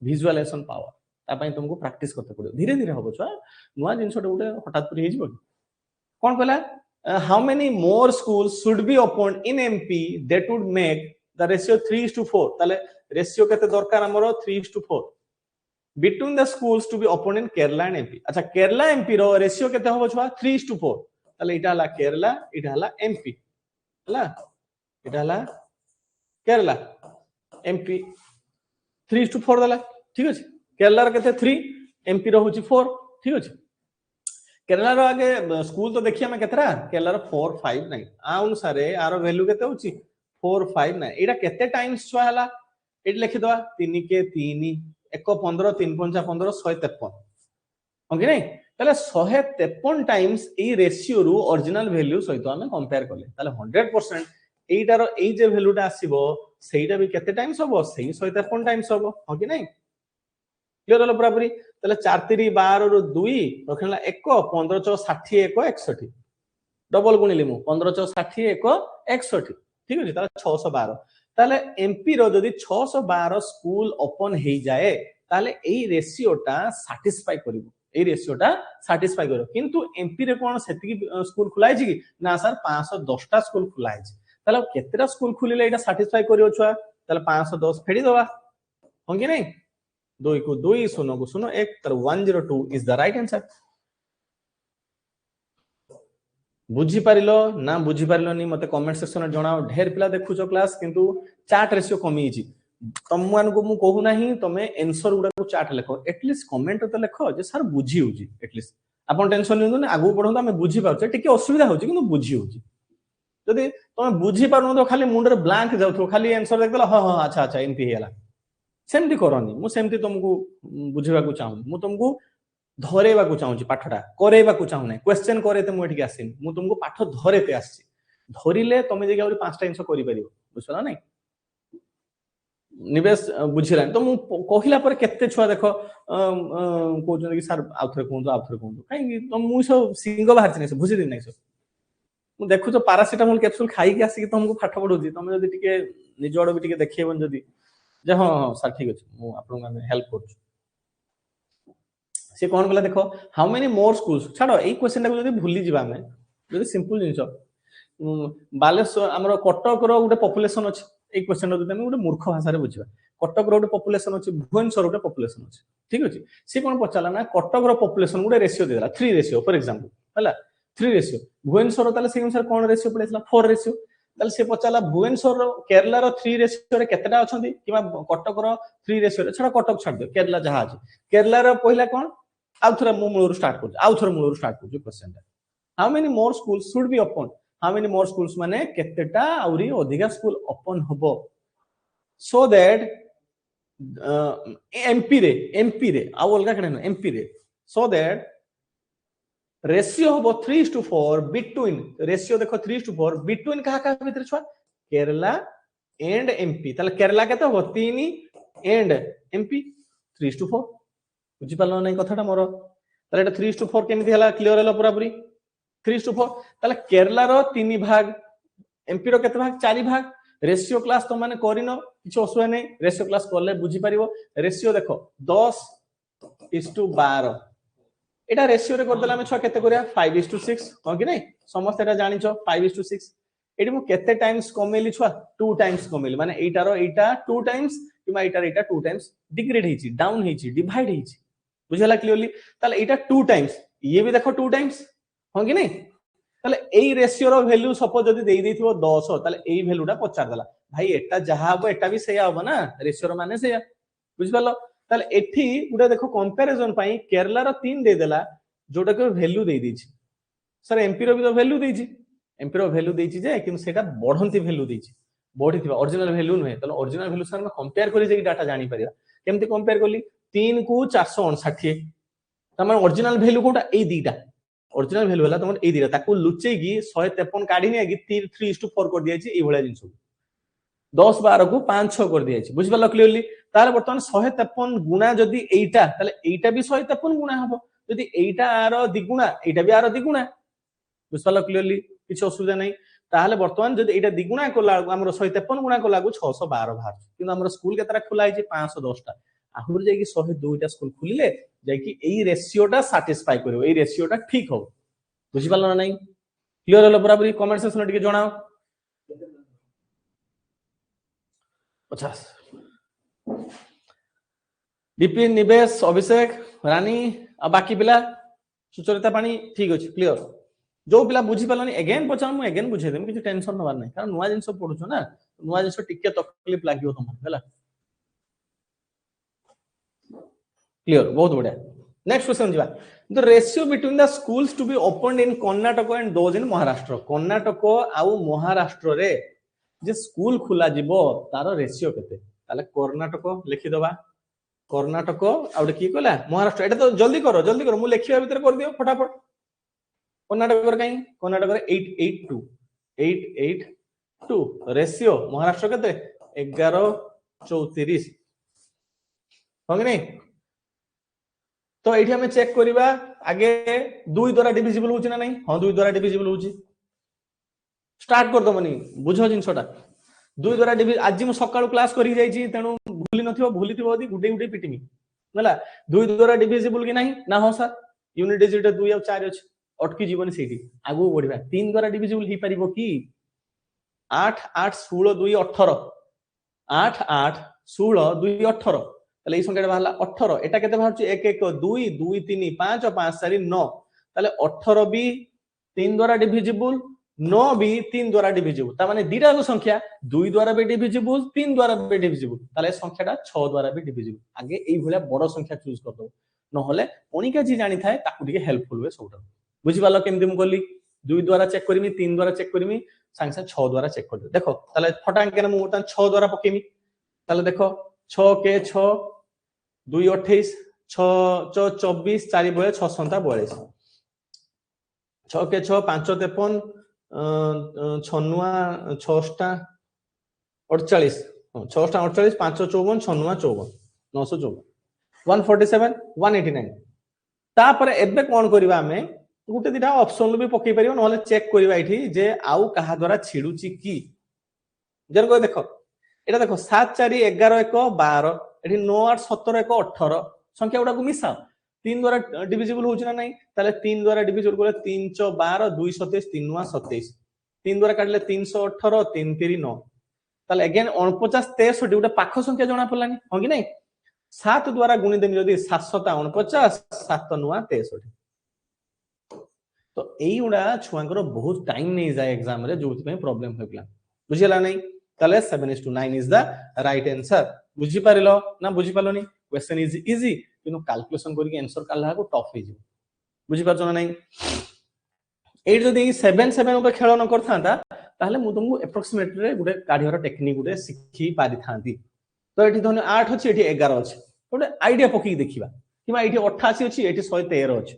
A: विजुअलाइजेशन पावर ता पई तुमको प्रैक्टिस करते पड़ो धीरे धीरे होबो छ नुवा जिंसटा गुडे हठात पुरी हे जिवो कोन कहला how many more schools should be open in MP that would make the ratio 3:4 ताले रेशियो केते दरकार हमरो 3:4 between the schools to be open in Kerala and MP अच्छा केरला एमपी रो रेशियो केते होबो छुआ 3:4 ताले इटा हला केरला इटा हला एमपी हला इटा हला केरला एमपी 3:4 दला ठीक अछि केरला रो केते 3 एमपी रो होची 4 ठीक अछि केरला रो आगे स्कूल तो देखिया में केतरा केरला रो 4 5 नहीं आ अनुसार आरो वैल्यू केते होची 4 5 नहीं एटा केते टाइम्स छुआ हला एट लिखि दवा 3 के 3 1 15 3 5 15 153 ओके नहीं ताले 153 टाइम्स ए रेशियो रु ओरिजिनल वैल्यू सहित हमें कंपेयर करले ताले 100% एटारो ए जे वैल्यूटा आसीबो सेटा भी केते टाइम्स होबो सेही 153 टाइम्स होबो ओके नहीं क्लियर होला पूरा पूरी ताले 4 3 12 रु 2 रखला 1 15 4 60 1 61 डबल गुणिले मु 15 4 60 1 61 ठीक अछि ताले 612 ताले एमपी रो जदी 612 स्कूल ओपन हे जाए ताले एई रेशियोटा सैटिस्फाई करिवो এই রেशिওটা সাটিस्ফাই করিব কিন্তু एमपी रे कोन सेति स्कूल खुलाइ छी कि ना सर 510 टा स्कूल खुलाइ छी ताले केतेटा स्कूल खुलिले एटा साटिस्फाई करियो छुआ ताले 510 फेडी दवा हो कि नहीं 2 को 2 0 को 0 1 तर 102 इज द राइट आंसर बुझी पारिलो ना बुझी पारिलो नहीं मते कमेंट सेक्शन में जणाओ ढेर पिला देखुचो क्लास किंतु चार्ट रेशियो कमी छि तुम मान को मु कहू नाही तमे आंसर गुडा को चार्ट लेखो एटलीस्ट कमेंट तो लेखो जे सर बुझी होजी एटलीस्ट अपन टेंशन नियो ना आगु पढो हम बुझी पाउछे टिके असुविधा होजी किंतु बुझी होजी जदि तमे बुझी पारनो तो खाली मुंडर ब्लैंक जाउथो खाली आंसर देखला हां हां अच्छा अच्छा एमती हेला सेमती करनी मु सेमती तुमको बुझीबा को चाहू मु तुमको धरेबा को चाहूची पाठटा करेबा को चाहू नै क्वेश्चन करेते मु एठी आसिन मु तुमको पाठ धरेते आसी धरिले तमे जे और पांचटा आंसर करि परिबो बुझला नै निवेश बुझिलान तो मु कहिला पर केते छुआ देखो कोजन कि सर आउथरे कोंतो काई तो मु सब सिंग बाहर नै बुझि दिन नै सब मु देखु तो पैरासिटामोल कैप्सूल खाई के आसी कि तुमको पाठ पढौजी तमे जदी टिके निजोड भी टिके देखियबन जदी जे हां हां सर ठीक अछि मु आपन माने हेल्प करछु से कोन गला देखो हाउ मेनी मोर स्कूल्स छाडो एई क्वेश्चन टा जदी भूली जिबा में जदी सिंपल जिंसो बालेश्वर हमरो कटक रो गुटे पॉपुलेशन अछि एई क्वेश्चन जदी हम गुटे मूर्ख भाषा रे बुझिबा कटक रो गुटे पॉपुलेशन अछि भुवनेश्वर गुटे पॉपुलेशन अछि ठीक अछि से कोन पचाला ना कटक रो पॉपुलेशन गुटे रेशियो देला 3 रेशियो फॉर एग्जांपल हला 3 रेशियो भुवनेश्वर ताले से अनुसार कोन रेशियो पड़ेसला 4 रेशियो ताले से पचाला भुवनेश्वर रो केरला रो 3 रेशियो रे केतेटा अछंती किबा कटक रो 3 रेशियो रे छडा कटक छाड दे केरला जहा अछि केरला रो पहिला कोन आउथरा मु मूलर स्टार्ट कर आउथरा मूलर स्टार्ट कर question how many more schools should be open how many more schools माने केतेटा औरी अधिका स्कूल ओपन होबो सो दैट एमपी रे आ अलगा कने एमपी रे सो दैट रेशियो होबो 3:4 बिटवीन रेशियो देखो 3:4 बिटवीन कहा कहा भीतर छुआ केरला एंड एमपी ताले केरला केते होबो 3 एंड एमपी 3:4 बुझी पालो नै कथाटा मोर ताले एटा 3:4 केमिति हला क्लियर हला पूरा पूरी 3:4 ताले केरला रो 3 भाग एमपी रो केते भाग 4 भाग रेशियो क्लास तो माने करिनो किछ असुया नै रेशियो क्लास करले बुझी परिबो रेशियो देखो 10:12 एटा रेशियो रे कर देला हम छुआ केते करिया 5:6 हो कि नै समस्त एटा जानिछो 5:6 एटी मु केते टाइम्स कमेली छुआ 2 टाइम्स कमेली माने एटा रो एटा 2 टाइम्स किमा एटा एटा 2 टाइम्स डिग्रेड हेची डाउन हेची डिवाइड हेची बुझला क्लियरली ताले एटा 2 टाइम्स ये भी देखो 2 टाइम्स हो कि नै ताले एई रेशियो रो वैल्यू सपोज जदी देई देथिबो 10 ताले एई वैल्यूटा पचार देला भाई एटा जहा हबो एटा भी सेया हबो ना रेशियो रो माने सेया बुझ पालो ताले एठी गुडा देखो कंपैरिजन पई केरला रो 3 दे देला जोटा के वैल्यू देई दिछि सर एमपी रो भी तो वैल्यू देछि एमपी रो वैल्यू देछि जे किन सेटा बढ़ंती वैल्यू देछि बढ़िथिबा ओरिजिनल वैल्यू नहे ताले ओरिजिनल वैल्यू सर हम कंपेयर करि जे डाटा जानि परिया केमति कंपेयर करली 3 को 459 तमन ओरिजिनल वैल्यू कोटा ए दीटा ओरिजिनल वैल्यू हला तमन ए दीटा ताको लुचै गी 153 काढी नै गी 3:4 कर दिया छि ए भला जिंस 10 12 को 5 6 कर दिया छि बुझ पालो क्लियरली तार वर्तमान 153 गुणा जदी एटा ताले एटा भी 153 गुणा हबो जदी एटा आर द्विगुणा एटा भी आर द्विगुणा बुझ पालो क्लियरली किछ असुविधा नै ताहले वर्तमान जदी एटा द्विगुणा कोला हमर 153 गुणा कोला को 612 बाहर किंतु हमर स्कूल केतरा खुला है 510 टा आहुर जाई कि 102 टा स्कूल खुलिले जाई कि एई रेशियोटा सैटिस्फाई करिवो एई रेशियोटा ठीक हो बुझि पालो ना नै क्लियर हलो बराबर कमेंट सेक्शन टिके जणाओ 50 डीपी निवेश अभिषेक रानी आ बाकी पिला सुचरिता पानी ठीक अछि क्लियर जो पिला बुझी पालनी अगेन पचान मु अगेन बुझे देम किछ टेंशन नबार नै कारण नुवा जिंस पढुछो ना नुवा जिंस टिके तकलीफ लागियो तुम हला क्लियर बहुत बढ़िया नेक्स्ट क्वेश्चन जीवा the ratio between the schools to be opened in Karnataka and those in Maharashtra Karnataka आउ महाराष्ट्र रे जे स्कूल खुला जिवो तारो रेशियो केते ताले कर्नाटक लिखि दबा कर्नाटक आउडे की कहला महाराष्ट्र एटा तो जल्दी करो मु लिखिबा भीतर कर दियो फटाफट कर्नाटक रे काई कर्नाटक रे 882 रेशियो महाराष्ट्र केते 11:34 होगे नहीं तो एठी हमें चेक करिबा आगे 2 द्वारा डिविजिबल होची ना नहीं हां 2 द्वारा डिविजिबल होची स्टार्ट कर दो मनी बुझो जिंसटा 2 द्वारा डिविज आज मु सकाळ क्लास करि जाई छी तेनु भूली नथिबो भूली थिबो दी गुडे गुडे पिटिमी ହେଲା 2 द्वारा डिविजिबल कि नहीं ना हो सर यूनिट डिजिट 2 और 4 अछि अटकी जीवन सेठी आगु बढ़िबा 3 द्वारा डिविजिबल ही परिबो कि 8 8 16 2 18 8 8 16 2 18 তাহলে এই সংখ্যাটা বাহারা 18 এটা কেতে বাহারছে 1 1 2 2 3 5 5 4 9 তাহলে 18 বি 3 द्वारा डिविजिबल 9 भी 3 द्वारा डिविजिबल ता माने दुटा संख्या 2 द्वारा भी डिविजिबल 3 द्वारा भी डिविजिबल ताले संख्याटा 6 द्वारा भी डिविजिबल आगे एई भलिया बड़ संख्या चूज कर दो न होले ओनिका जी जानि थाए ताकू टिके हेल्पफुल हुए सबटा बुझि पालो केमति म करली 2 द्वारा चेक करमी 3 द्वारा चेक करमी सांग सांग 6 द्वारा चेक कर दो देखो ताले फटांग केना मु 6 द्वारा पकेमी ताले देखो 6 के 6 2 28 6 24 4 बळे 6 संता 42 6 के 6 5 53 छनुआ 6टा 48 6टा 48 5 54 छनुआ 54 954 147 189 तापर एबे कोन करबा हमें गुटे दिटा ऑप्शन भी पकई परियो नहले चेक करबा इठी जे आउ कहा द्वारा छिडुची की जर को देखो एटा देखो 7 4 11 1 12 एठी 9 8 17 1 18 संख्या गुडा को मिसाओ 3 द्वारा डिविजिबल होउछ ना नहीं ताले 3 द्वारा डिविजिबल करे 3 6 12 2 27 3 9 27 3 द्वारा काटले 318 3 3 9 ताले अगेन 49 63 गोटे पाख संख्या जणा पड़लानी हो कि नहीं 7 द्वारा गुणी देमी जदी 7 7 49 7 9 63 तो एई उडा छुआंकर बहुत टाइम नै जाय एग्जाम रे जोति पे प्रॉब्लम होइला बुझिला नहीं ताले 7:9 इज द राइट आंसर बुझि पारिलो ना बुझि पालोनी क्वेश्चन इज इजी किनु कैलकुलेशन करके आंसर काला को टफ हो जिवो बुझि पारछो ना नहीं एट जदी 7 7 ऊपर खेल न करथांता ताहले मु तुमको एप्रोक्सीमेट रे गुटे काढियर टेक्निक गुटे सिखि पारि थांती तो एठी धन 8 अछि एठी 11 अछि गुटे आईडिया पकी देखिबा किबा एठी 88 अछि एठी 113 अछि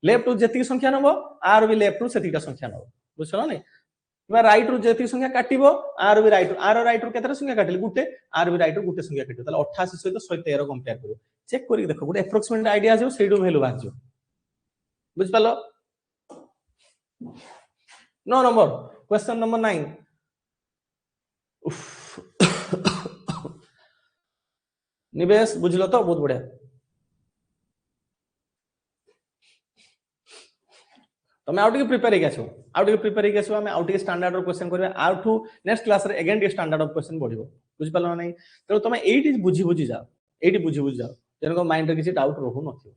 A: लेफ्ट टू जेति संख्या नबो आर भी लेफ्ट टू सेतिटा संख्या नबो बुझछो ना किबा राइट टू जेति संख्या काटिबो आर भी राइट टू केतरा संख्या काटिले गुटे आर भी राइट टू गुटे संख्या काटिबो ताले 88 सहित 113 कंपेयर करियो चेक करी देखो गुटे एप्रोक्सीमेट आईडिया जो सेडो वैल्यू बाजो बुझ पालो 9 नंबर क्वेश्चन नंबर 9 निवेश बुझलो तो बहुत बढ़िया तमे आउट के प्रिपेयर हे गछो आउट के प्रिपेयर हे गछो हमें आउट के स्टैंडर्ड ऑफ क्वेश्चन करबे आउट टू नेक्स्ट क्लास रे अगेन के स्टैंडर्ड ऑफ क्वेश्चन बढ़िबो बुझ पालो नहीं तो तमे एटी बुझी जाओ एटी बुझी जाओ जनको माइंड रे किछि डाउट रहू नथियो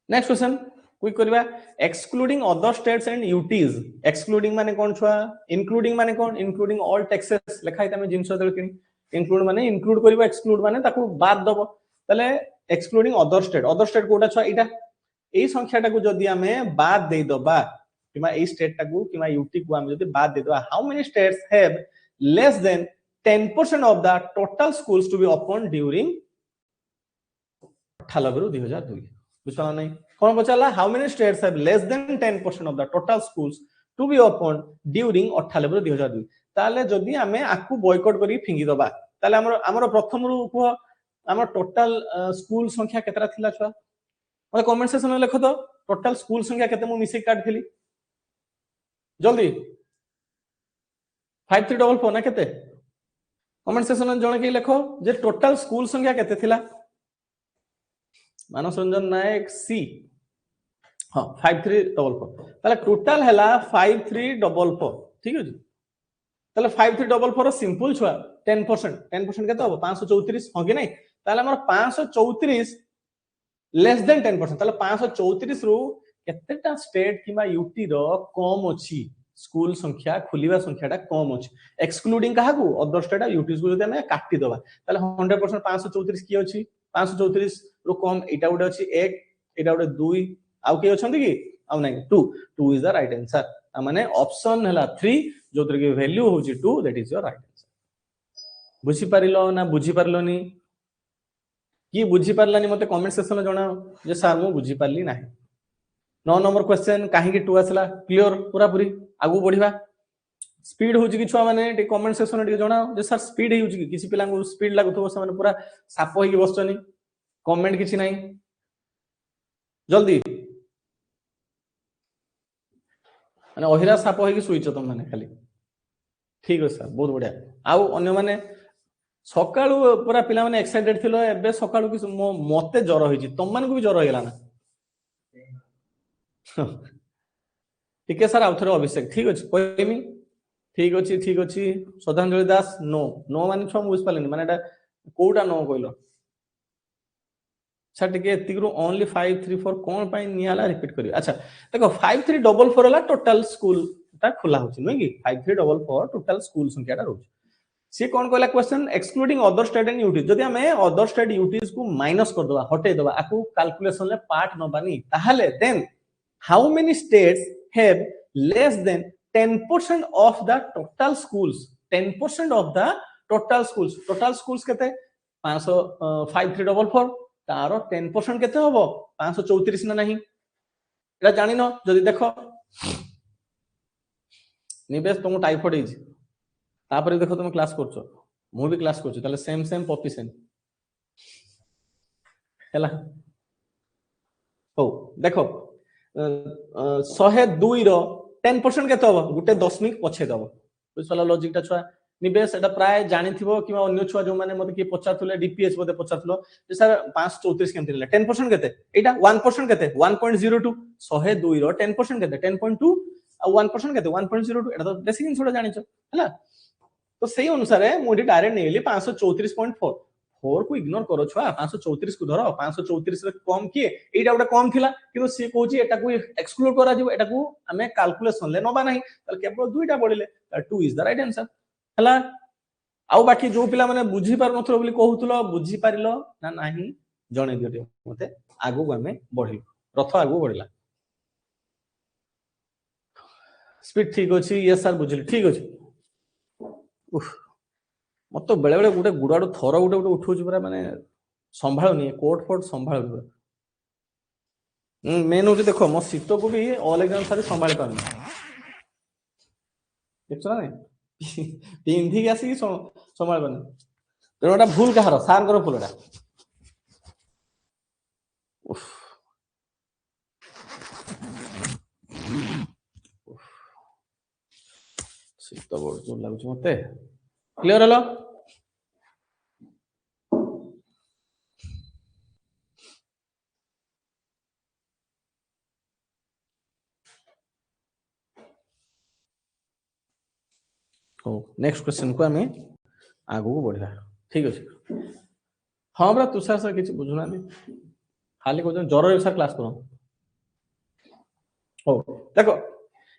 A: नेक्स्ट क्वेश्चन क्विक करबा excluding other states and UTs excluding माने कोन छुआ इंक्लूडिंग माने कोन इंक्लूडिंग ऑल टैक्सेस लेखाई तमे जिंसो दल किनी इंक्लूड माने इंक्लूड करबा एक्सक्लूड माने ताको बाद दबो तले एक्सक्लूडिंग अदर स्टेट कोटा छुआ इटा एई संख्याटा को जदी हमें बाद दे दबा किमा एई स्टेटटा को किमा यूटी को हम जदी बाद दे दबा how many states have less than 10% of the total schools to be open during 98 ରୁ 2002 बुझला नहीं कोन बचाला how many states have less than 10% of the total schools to be open during 98 ରୁ 2002 ताले जदी हमें आकु बॉयकॉट करी फिंगी दबा ताले हमर प्रथम रु को हमर टोटल स्कूल संख्या केतरा थिला छुआ मतलब कमेंट सेक्शन में लिखो तो टोटल स्कूल संख्या केते मु मिसे काट थिली जल्दी 5344 ना केते कमेंट सेक्शन में जणे के लिखो जे टोटल स्कूल संख्या केते थिला मानस रंजन नायक सी हां 5344 ताले टोटल हैला 5344 ठीक है जी ताले 5344 सिंपल छुआ 10% केते हो 534 हो कि नहीं ताले हमर 534 लेस देन 10% ताले 534 रु केतेटा स्टेट किबा यूटी रो कम अछि स्कूल संख्या खुलिबा संख्याटा कम अछि एक्सक्लूडिंग कहा को अदर स्टेट यूटी को जदि हमें काटी दबा ताले 100% 534 की अछि 534 रु कम एटा उडे अछि 1 एटा उडे 2 आउ के अछंती की आउ नहीं 2 इज द राइट आंसर माने ऑप्शन हला 3 जोतर के वैल्यू होछि 2 that is your right answer बुझी पारिलो ना बुझी पारलोनी की बुझी पारलानी मते कमेंट सेक्शन में जणाओ जे सर मु बुझी पारली नाही 9 नंबर क्वेश्चन काहे की 2 आसला क्लियर पूरा पूरी आगु बढ़िबा स्पीड होछि कि छुआ माने टे कमेंट सेक्शन में जणाओ जे सर स्पीड होछि कि किसी पिला को स्पीड लागुथबो से माने पूरा साप होई कि बसचनी कमेंट किछि नाही जल्दी माने ओहिरा साप होई कि सुइचो तुम माने खाली ठीक है सर बहुत बढ़िया आउ अन्य माने सकाळू पूरा पिला माने एक्साइटेड थिलो एबे सकाळू कि मते जर होइछि तुम मान को भी जर होइला ना ठीक है सर आउथरे अभिषेक ठीक अछि कहमी ठीक अछि श्रद्धांजलि दास नो नो माने छ बुझ पालेनी माने एटा कोउटा नो कहलो अच्छा ठीक है एतिकरो ओनली 534 कोन पाई नियाला रिपीट करियो अच्छा देखो 5344 हला टोटल स्कूल ता खुला होछि नै कि 5344 टोटल स्कूल संख्याटा रहउछि सी कोन कहला question excluding other state and UTs जदि हमें अदर स्टेट यूटीज को माइनस कर दवा हटे दवा आकु कैलकुलेशन ले पार्ट नबानी ताहले then how many states have less than 10% of the total schools 10% of the total schools केते 500 5344 तारो 10% केते होबो 534 ना नहीं एटा जानि न जदि देखो निवेश तुम टाइफॉइड हिज तापर देखो तुम क्लास करछो मु भी क्लास करछो ताले सेम पॉपी सेम हैला हो देखो 102 रो 10% केते होबो गुटे दशमिक पछे दबो बुझला लॉजिक ता छुआ निवेश एटा प्राय जानिथिबो किबा अन्य छुआ जो माने मते की पचारथुले डीपीएस बोते पचारथुलो जे सर 534 केमति ले 10% केते एटा 1% केते 1.02 102 रो 10% केते 10.2 आ 1% केते 1.02 एटा तो बेसिक इन छोड़ा जानिछो हैला तो सही अनुसार मुझे डायरेक्ट नहीं 534.4 4 को इग्नोर करो छुआ 534 को धरो 534 रे कम किए एटा गोटे कम थिला किंतु सी कहूची एटा को एक्सक्लूड करा जिवो एटा को हमें कैलकुलेशन ले नबा नहीं त केवल दुईटा पड़िले 2 इज द राइट आंसर हला आउ बाकी जो पिला माने बुझी पार नथलो बोली कहूतलो बुझी पारिलो ना नाही जणे दियो मते आगु को हमें बढ़ी रथ आगु बढ़िला स्पीड ठीक अछि यस सर बुझिली ठीक अछि मत तो बेले बेले गोटे गुड़ाड़ू थर गोटे गोटे उठौछि पूरा माने संभाळुनी कोट फोट संभाळु मेन होछि देखो मो शीत को भी ऑल एग्जाम सारी संभाळ पानी देखछो ना पिंधी आसी संभाळ पानी तेणोटा भूल कहार सार कर फुलटा शीत बहुत जोर लागुछि मते क्लियर हलो हो नेक्स्ट क्वेश्चन को हमें आगु बढ़िया ठीक अछि हां बरा तुषार सर किछ बुझुना नहीं खाली को जरो सर क्लास करो हो देखो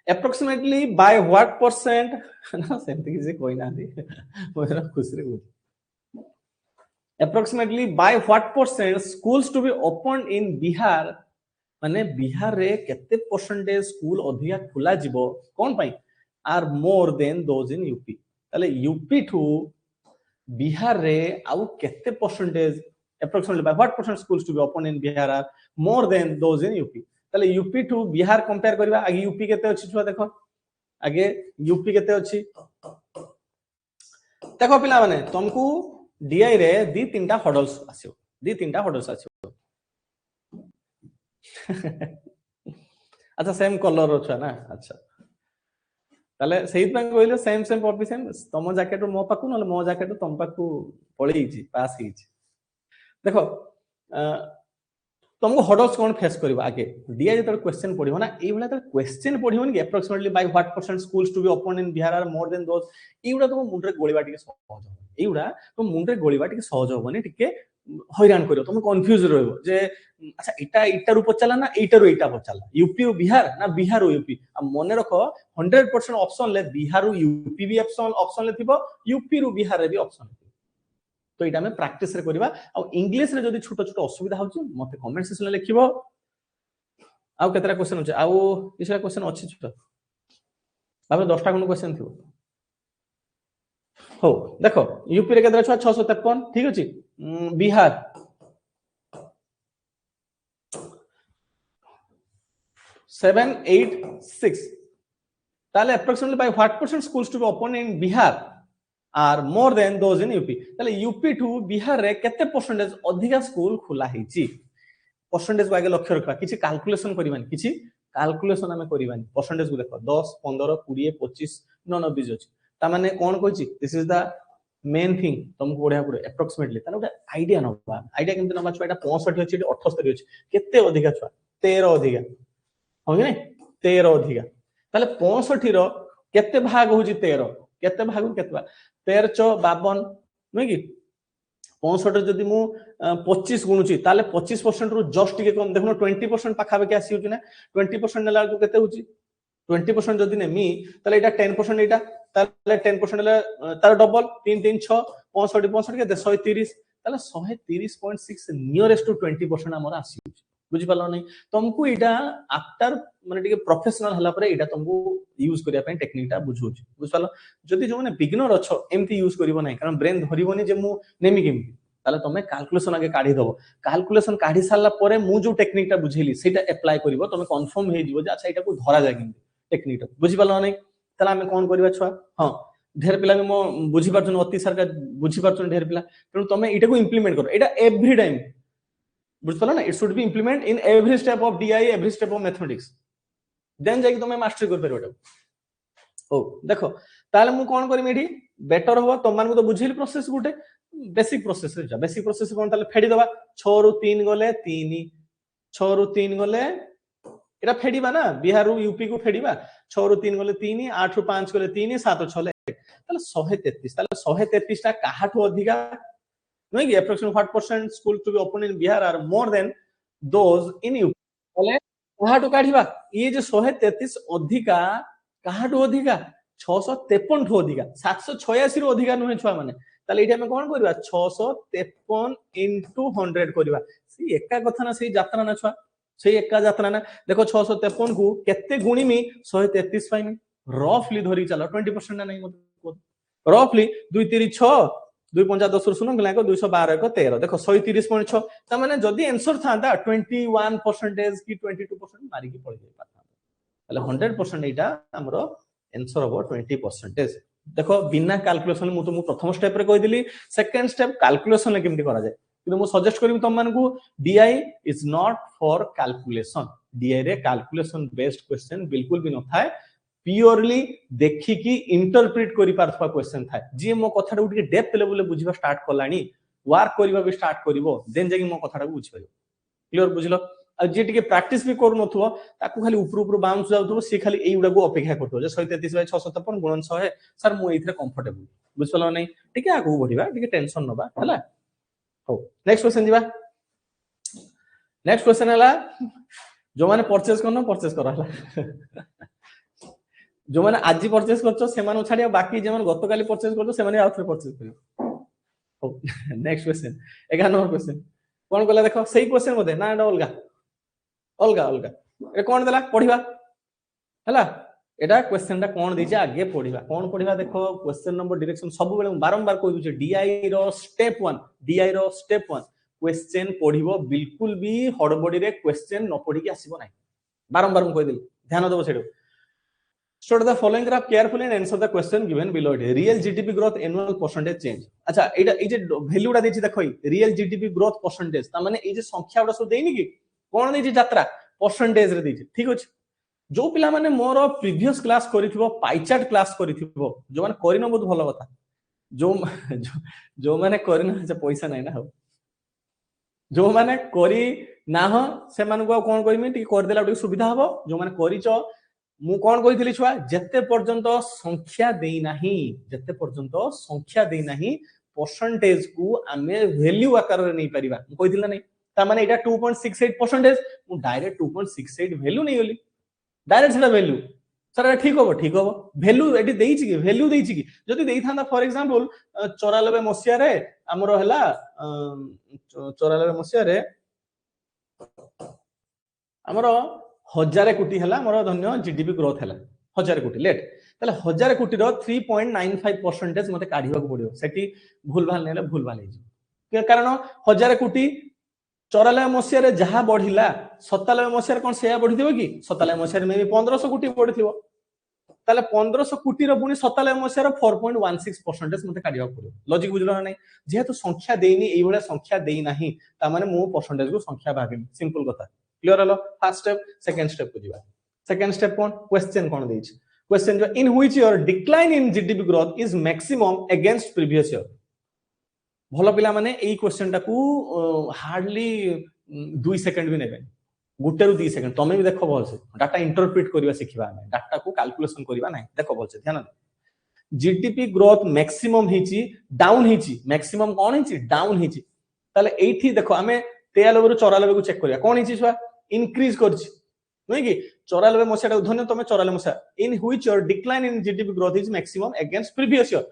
A: approximately by what percent ना सेमति किसी कोई ना दी मोरा खुश रे approximately by what percent schools to be opened in Bihar माने बिहार रे केते परसेंटेज स्कूल अधिया खुला जिवो कोन पई are more than those in UP ताले यूपी टू बिहार रे आउ केते percentage approximately by what percent schools to be opened in Bihar are more than those in UP ताले यूपी टू बिहार कंपेयर करबा आगे यूपी केते अछि छुआ देखो आगे यूपी केते अछि देखो पिला माने तुमको डीआई रे दी तीनटा हडल्स आसियो दी तीनटा हडल्स आसियो अच्छा सेम कलर रो छुआ ना अच्छा ताले सेहित में कहले सेम पॉपी सेम तम जैकेट मो पाकू न मो जैकेट तम पाकू पळेई छी पास ही छी देखो तुमको हडल्स कौन फेस करबा आगे दिया जत क्वेश्चन पढिबो ना ए भला त क्वेश्चन पढिबो नि approximately by what percent schools to be open in Bihar are more than those एउडा तुम मुंडरे गोलिबा टिके सहज एउडा तुम मुंडरे गोलिबा टिके सहज होबनी टिके हैरान करियो तुम कंफ्यूज रहबो जे अच्छा इटा इटा रूप चला ना एटा रो एटा चला यूपी और बिहार ना बिहार और यूपी अब मने रखो 100% ऑप्शन ले बिहार और यूपी भी ऑप्शन ले थिबो यूपी रो बिहार रे भी ऑप्शन तो इटा में प्रैक्टिस रे करबा आ इंग्लिश रे जदी छोटो छोटो असुविधा होची मते कमेंट सेक्शन ले लिखिबो आ केतरा क्वेश्चन होची आ किछरा क्वेश्चन अछि छोटो बाबे 10टा कोन क्वेश्चन थिबो हो देखो यूपी रे केतरा छुआ 653 ठीक अछि बिहार 786 ताले approximately by what percent schools to be open in Bihar are more than those in UP ताले यूपी टू बिहार रे केते परसेंटेज अधिका स्कूल खुला हिची परसेंटेज को आगे लक्ष्य रखबा किछि कैलकुलेशन करिबानी किछि कैलकुलेशन हमें करिबानी परसेंटेज को देखो 10 15 20 25 नन 20 अछि ता माने कोन कहछि this is the main thing तुमको बढ़िया पड़े एप्रोक्सीमेटली ताले गोटे आइडिया नबा आइडिया केमति नबा छुआ एटा 65 अछि 78 अछि केते अधिका छुआ 13 अधिका हो कि नहीं 13 अधिका ताले 65 रो केते भाग होची 13 केते भाग केते 13 चो 52 नै कि 65 जदि मु 25 गुणुची ताले 25% रु जस्ट टिके कम देखनो 20% पाखा पाखी आसी होची ना 20% नेला को केते होची 20% जदि नेमी ताले एटा 10% एटा ताले 10% ले तार डबल 3 3 6 65 65 के 130 ताले 130.6 नियरेस्ट टू 20% हमर आसी होची बुझि पालो नै तुमको एटा आफ्टर माने टिके प्रोफेशनल हला परे एटा तुमको यूज करिया पे टेक्निक टा बुझोची बुझ पालो जदि जो माने बिगिनर अछो एमती यूज करिवो नै कारण ब्रेन धरिवोनी जे मु नेमी केमती ताले तमे कैलकुलेशन आगे काढी दबो कैलकुलेशन काढी साला परे मु जो टेक्निक टा बुझेली सेटा अप्लाई करिवो तमे कंफर्म हे जिवो जे अच्छा एटा को धरा जाय केमती टेक्निक टा बुझि पालो नै ताले हमें कोन करबा छुआ हां ढेर पिला में मो बुझि पाछन अति सरका बुझि पाछन ढेर पिला तनु तमे एटा को इंप्लीमेंट करो एटा एवरी टाइम बुझ पालो ना it should be implement in every step of DI every step of mathematics then जाई तमे मास्टरी कर परबो ओ देखो ताले मु कोन करमी एठी बेटर हो तुम मान को तो बुझिली प्रोसेस गुटे बेसिक प्रोसेस रे जा बेसिक प्रोसेस कोन ताले फेडी दबा 6 रु 3 गले 3 6 रु 3 गले एटा फेडीबा ना बिहार रु यूपी को फेडीबा 6 रु 3 गले 3 8 रु 5 गले 3 7 6 ले ताले 133 ताले 133 टा काहाठो अधिका नहीं कि approximately what percent school to be open in Bihar are more than those in UP ताले काहाठो काढीबा ये जे 133 अधिका काहाठो अधिका 653 ठो अधिका 786 रो अधिका नुहे छुआ माने ताले एठी हम कोन करबा 653 into 100 करबा सी एका कथा ना सही यात्रा ना छुआ सही एका यात्रा ना देखो 653 को केते गुणीमी 133 पाइमी रफली धरी चलो 20% ना नहीं मत रफली 2 3 6 2 5 10 रु सुनो गला को 212 को 13 देखो 130.6 त माने जदी आंसर थांता 21% की 22% मारी की पड़ जाय पाता ताले 100% एटा हमरो आंसर हो 20% देखो बिना कैलकुलेशन मु तो प्रथम स्टेप रे कहि दिली सेकंड स्टेप कैलकुलेशन केमति करा जाय किंतु मु सजेस्ट करिम तुम मान को DI is not for calculation DI रे कैलकुलेशन बेस्ड क्वेश्चन बिल्कुल भी न थाए प्योरली देखि कि इंटरप्रेट करि पारथवा क्वेश्चन थाए जे मो कथा उठी डेप्थ लेवल ले बुझिबा स्टार्ट करलानी वर्क करिबा भी स्टार्ट करिवो देन जाकी मो कथा बुझि पारिबो क्लियर बुझलो आ जे टिके प्रैक्टिस भी कर नथुवा ताकू खाली ऊपर ऊपर बाउंस जाउथबो से खाली एई उडा को अपेक्षा करथबो जे 133 बाय 653 गुणन 100 सर मु एथरे कंफर्टेबल बुझलो नै ठीक है आगु बढ़िबा ठीक टेंशन नबा हला हो नेक्स्ट क्वेश्चन दिबा नेक्स्ट क्वेश्चन हला जो माने परचेज करनो परचेज करा हला जो माने आज परचेज करछो से माने छाडिया बाकी जे माने गतकाली परचेज करछो से माने आउथरे परचेज करियो हो नेक्स्ट क्वेश्चन 11 नंबर क्वेश्चन कोन कहला देखो सही क्वेश्चन मते ना एटा अलगा अलगा अलगा ए कोन देला पढिबा हला एटा क्वेश्चन टा कोन दिजे आगे पढिबा कोन पढिबा देखो क्वेश्चन नंबर डायरेक्शन सब बेले बारंबार कहि दुचे डीआई रो स्टेप 1 क्वेश्चन पढिबो बिल्कुल भी हड़बडी रे क्वेश्चन न पढि के आसीबो नै बारंबार म कहि देली ध्यान देबो shadow Study the following graph carefully and answer the question given below it. Real GDP growth annual percentage change. अच्छा एटा ए जे वैल्यू उडा देछि देखो रियल जीडीपी ग्रोथ परसेंटेज ता माने ए जे संख्या उडा सब देइनि कि कोन देछि यात्रा परसेंटेज रे देछि ठीक अछि जो पिला माने मोर प्रीवियस क्लास करिथिबो पाई चार्ट क्लास करिथिबो जो माने करिनो बहुत भलो कथा जो माने करिनो जे पैसा नै ना हो जो माने करी ना हो से माने को कोन करिमे टी कर देला टी सुविधा हबो जो माने करिचो मु कोन कहिथिली छुआ जत्ते पर्यंत संख्या देई नाही जत्ते पर्यंत संख्या देई नाही परसेंटेज को आमे वैल्यू आकार रे नै परिबा मु कहिथिला नै ता माने एटा 2.68% मु डायरेक्ट 2.68 वैल्यू नै होली डायरेक्ट सेटा वैल्यू सर एटा ठीक होबो वैल्यू एटी देई छि कि वैल्यू देई छि कि जदी देई थांदा फॉर एग्जांपल 94 मसिया रे हमरो हला 94 मसिया रे हमरो 1000 कोटी हला मोर धन्य जीडीपी ग्रोथ हला 1000 कोटी लेट तले 1000 कोटी रो 3.95% मते काढिबा को पडियो सेठी भूल भाल नेले भूल भाल हे कारण 1000 कोटी 94 मसिया रे जहा बढ़िला 97 मसिया रे कोन सेया बढ़िथिबो कि 97 मसिया रे मे 1500 कोटी बढ़िथिबो ताले 1500 कोटी रो पुनी 97 मसिया रो 4.16% मते काढिबा को पडियो लॉजिक बुझलो नै जेहेतु संख्या देइनी एई बळे संख्या देई नाही ता माने मु परसेंटेज को संख्या भागिम सिंपल कथा clear hello first step second step को जीवा सेकंड स्टेप कोन क्वेश्चन कोन देछि क्वेश्चन जो इन which year decline in GDP growth is maximum against previous year भल पिला माने एई क्वेश्चन टाकू हार्डली 2 सेकंड भी नेबे गुटे रु 2 सेकंड तमे भी देखो भल से डाटा इंटरप्रेट करबा सिखिबा नै डाटा को कैलकुलेशन करबा नै देखो भल से ध्यान दे जीडीपी ग्रोथ मैक्सिमम हिची डाउन हिची मैक्सिमम कोन हिची डाउन हिची ताले एठी देखो हमें 93 रु 94 को चेक करिया कोन हिची छुआ इंक्रीज करछि नै कि 94 मसिया धन्य तमे 94 मसिया in which year decline in GDP growth is maximum against previous year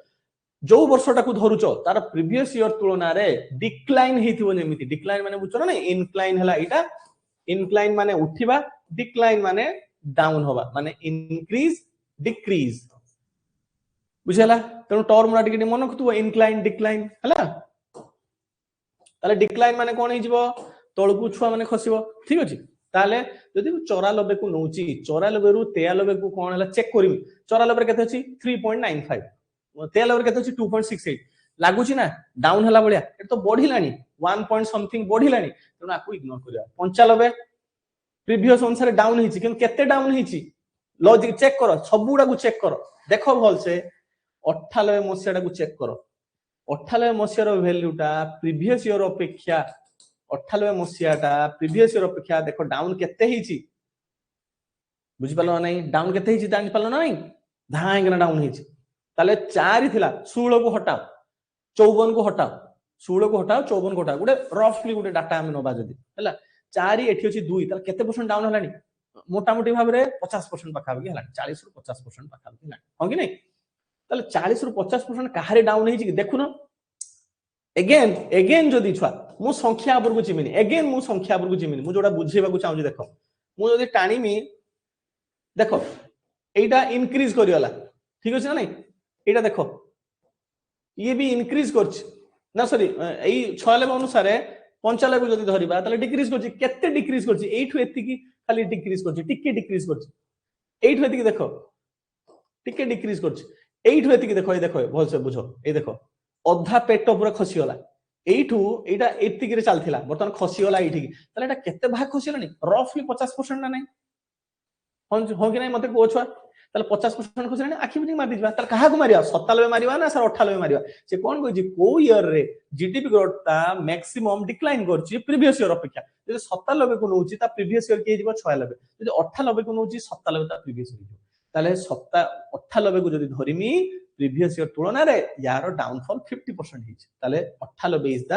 A: जो वर्षटा को धरुचो तार प्रीवियस ईयर तुलना रे डिक्लाइन हेथिबो जेमिति डिक्लाइन माने बुझछो ना इनक्लाइन हला एटा इनक्लाइन माने उठिबा डिक्लाइन माने डाउन होबा माने इंक्रीज डिक्रीज बुझला तनो टर्म ना टिके मन रखतु इनक्लाइन डिक्लाइन हला ताले डिक्लाइन माने कोन हिजिबो तळकु छुआ माने खसिबो ठीक अछि ताले जदि 94 को नउची 94 रु 93 को कोन हला चेक करबी 94 रे केते अछि 3.95 93 केते अछि 2.68 लागुची ना डाउन हला बलिया ए तो बढ़िलानी 1 पॉइंट समथिंग बढ़िलानी तनो आकु इग्नोर करिया 95 प्रीवियस अनुसार डाउन हिची किन केते डाउन हिची लॉजिक चेक करो सबुडा को चेक करो देखो भल से 98 मसियाडा को चेक करो 98 मसियार वैल्यूटा प्रीवियस ईयर अपेक्षा 98 मसियाटा प्रीवियस ईयर अपेक्षा देखो डाउन केते हिची बुझि पालो नै डाउन केते हिची जानि पालो नै धांगना डाउन हिची ताले 4 थिला 16 को हटाओ 54 को हटाओ 16 को हटाओ 54 को हटाओ गुटे रफली गुटे डाटा हम नबा जदी हला 4 एठी अछि 2 ताले केते परसेंट डाउन हलानी मोटा मोटी भाबरे 50% पाखा बगी हला 40 रु 50% पाखा बगी हला हो कि नै ताले 40 रु 50% काहारे डाउन हिची कि देखुनो एगेन जदी छुआ मु संख्या आबर को चिमिनी एगेन मु संख्या आबर को चिमिनी मु जोडा बुझेबा को चाहू देखो मु जदी टाणीमी देखो एटा इंक्रीज करियला ठीक अछि ना नै एटा देखो ये भी इंक्रीज करछि ना सॉरी एई 6 लेवल अनुसार 95 को जदी धरिबा ताले डिक्रीज करछि केते डिक्रीज करछि एठु एति की खाली डिक्रीज करछि टिके डिक्रीज करछि एठु एति की देखो टिके डिक्रीज करछि एठु एति की देखो ए देखो भल से बुझो ए देखो अधा पेट पूरा खसी होला एठु एटा एति की रे चलथिला बर्तन खसी होला एठी की ताले एटा केते भाग खसी लानी रफली 50% ना नै हो कि नै मते को छुआ ताले 50% खसी लानी आखि बुझी मार दिबा ताले कहा को मारिया 97 मारिबा ना सर 98 मारिबा से कोन कहै छी को ईयर रे जीडीपी ग्रोथ ता मैक्सिमम डिक्लाइन करछि प्रीवियस ईयर अपेक्षा जे 97 को नउची ता प्रीवियस ईयर के जिवो 96 जे 98 को नउची 97 ता प्रीवियस ईयर ताले 98 को जदी धरिमी प्रीवियस ईयर तुलना रे यार डाउनफॉल 50% हिच ताले 98 इज द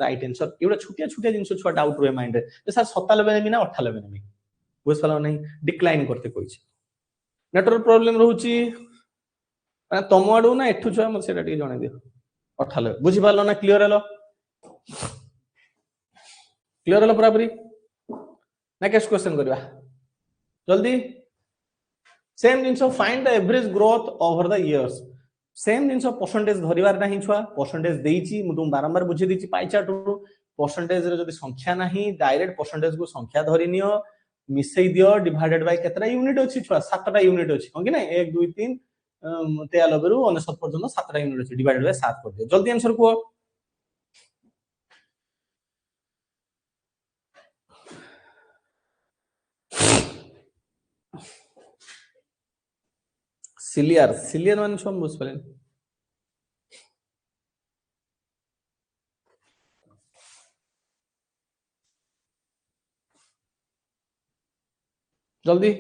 A: राइट आंसर एवडा छुटिया छुटिया जिंस छुआ डाउट रे माइंड रे जे सर 97 नेमी ना 98 नेमी बुझ पालो नै डिक्लाइन करते कोइ छी नेटवर्क प्रॉब्लम रहउची तम आडू ना एठु छुआ म सेटा टी जणे दियो 98 बुझि पालो ना क्लियर हलो पूरा पूरी नेक्स्ट क्वेश्चन करबा जल्दी सेम जिंस find the average growth over the years same जिंस परसेंटेज धरिबार नाही छुआ परसेंटेज देइची मु तुम बारंबार बुझि दिची पाई चार्ट रो परसेंटेज रे जदी संख्या नाही डायरेक्ट परसेंटेज को संख्या धरि नियो मिसई दियो डिवाइडेड बाय केतरा यूनिट अछि छुआ 7टा यूनिट अछि हो कि नै 1 2 3 93 रु 99 पर्यंत 7टा यूनिट अछि डिवाइडेड बाय 7 कर दियो जल्दी आंसर को सिलियर मान छम बुझ पले जल्दी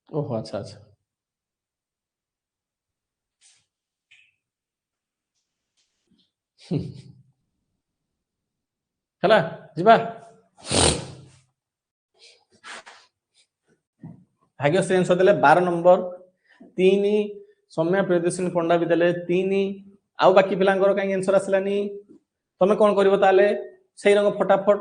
A: ओहो अच्छा अच्छा हला जिबा भाग्य से आंसर देले 12 नंबर 3 सौम्या प्रियदर्शनी पंडा भी देले 3 आउ बाकी पिलांकर काई आंसर आसलानी तमे कोन करबो ताले सही रंग फटाफट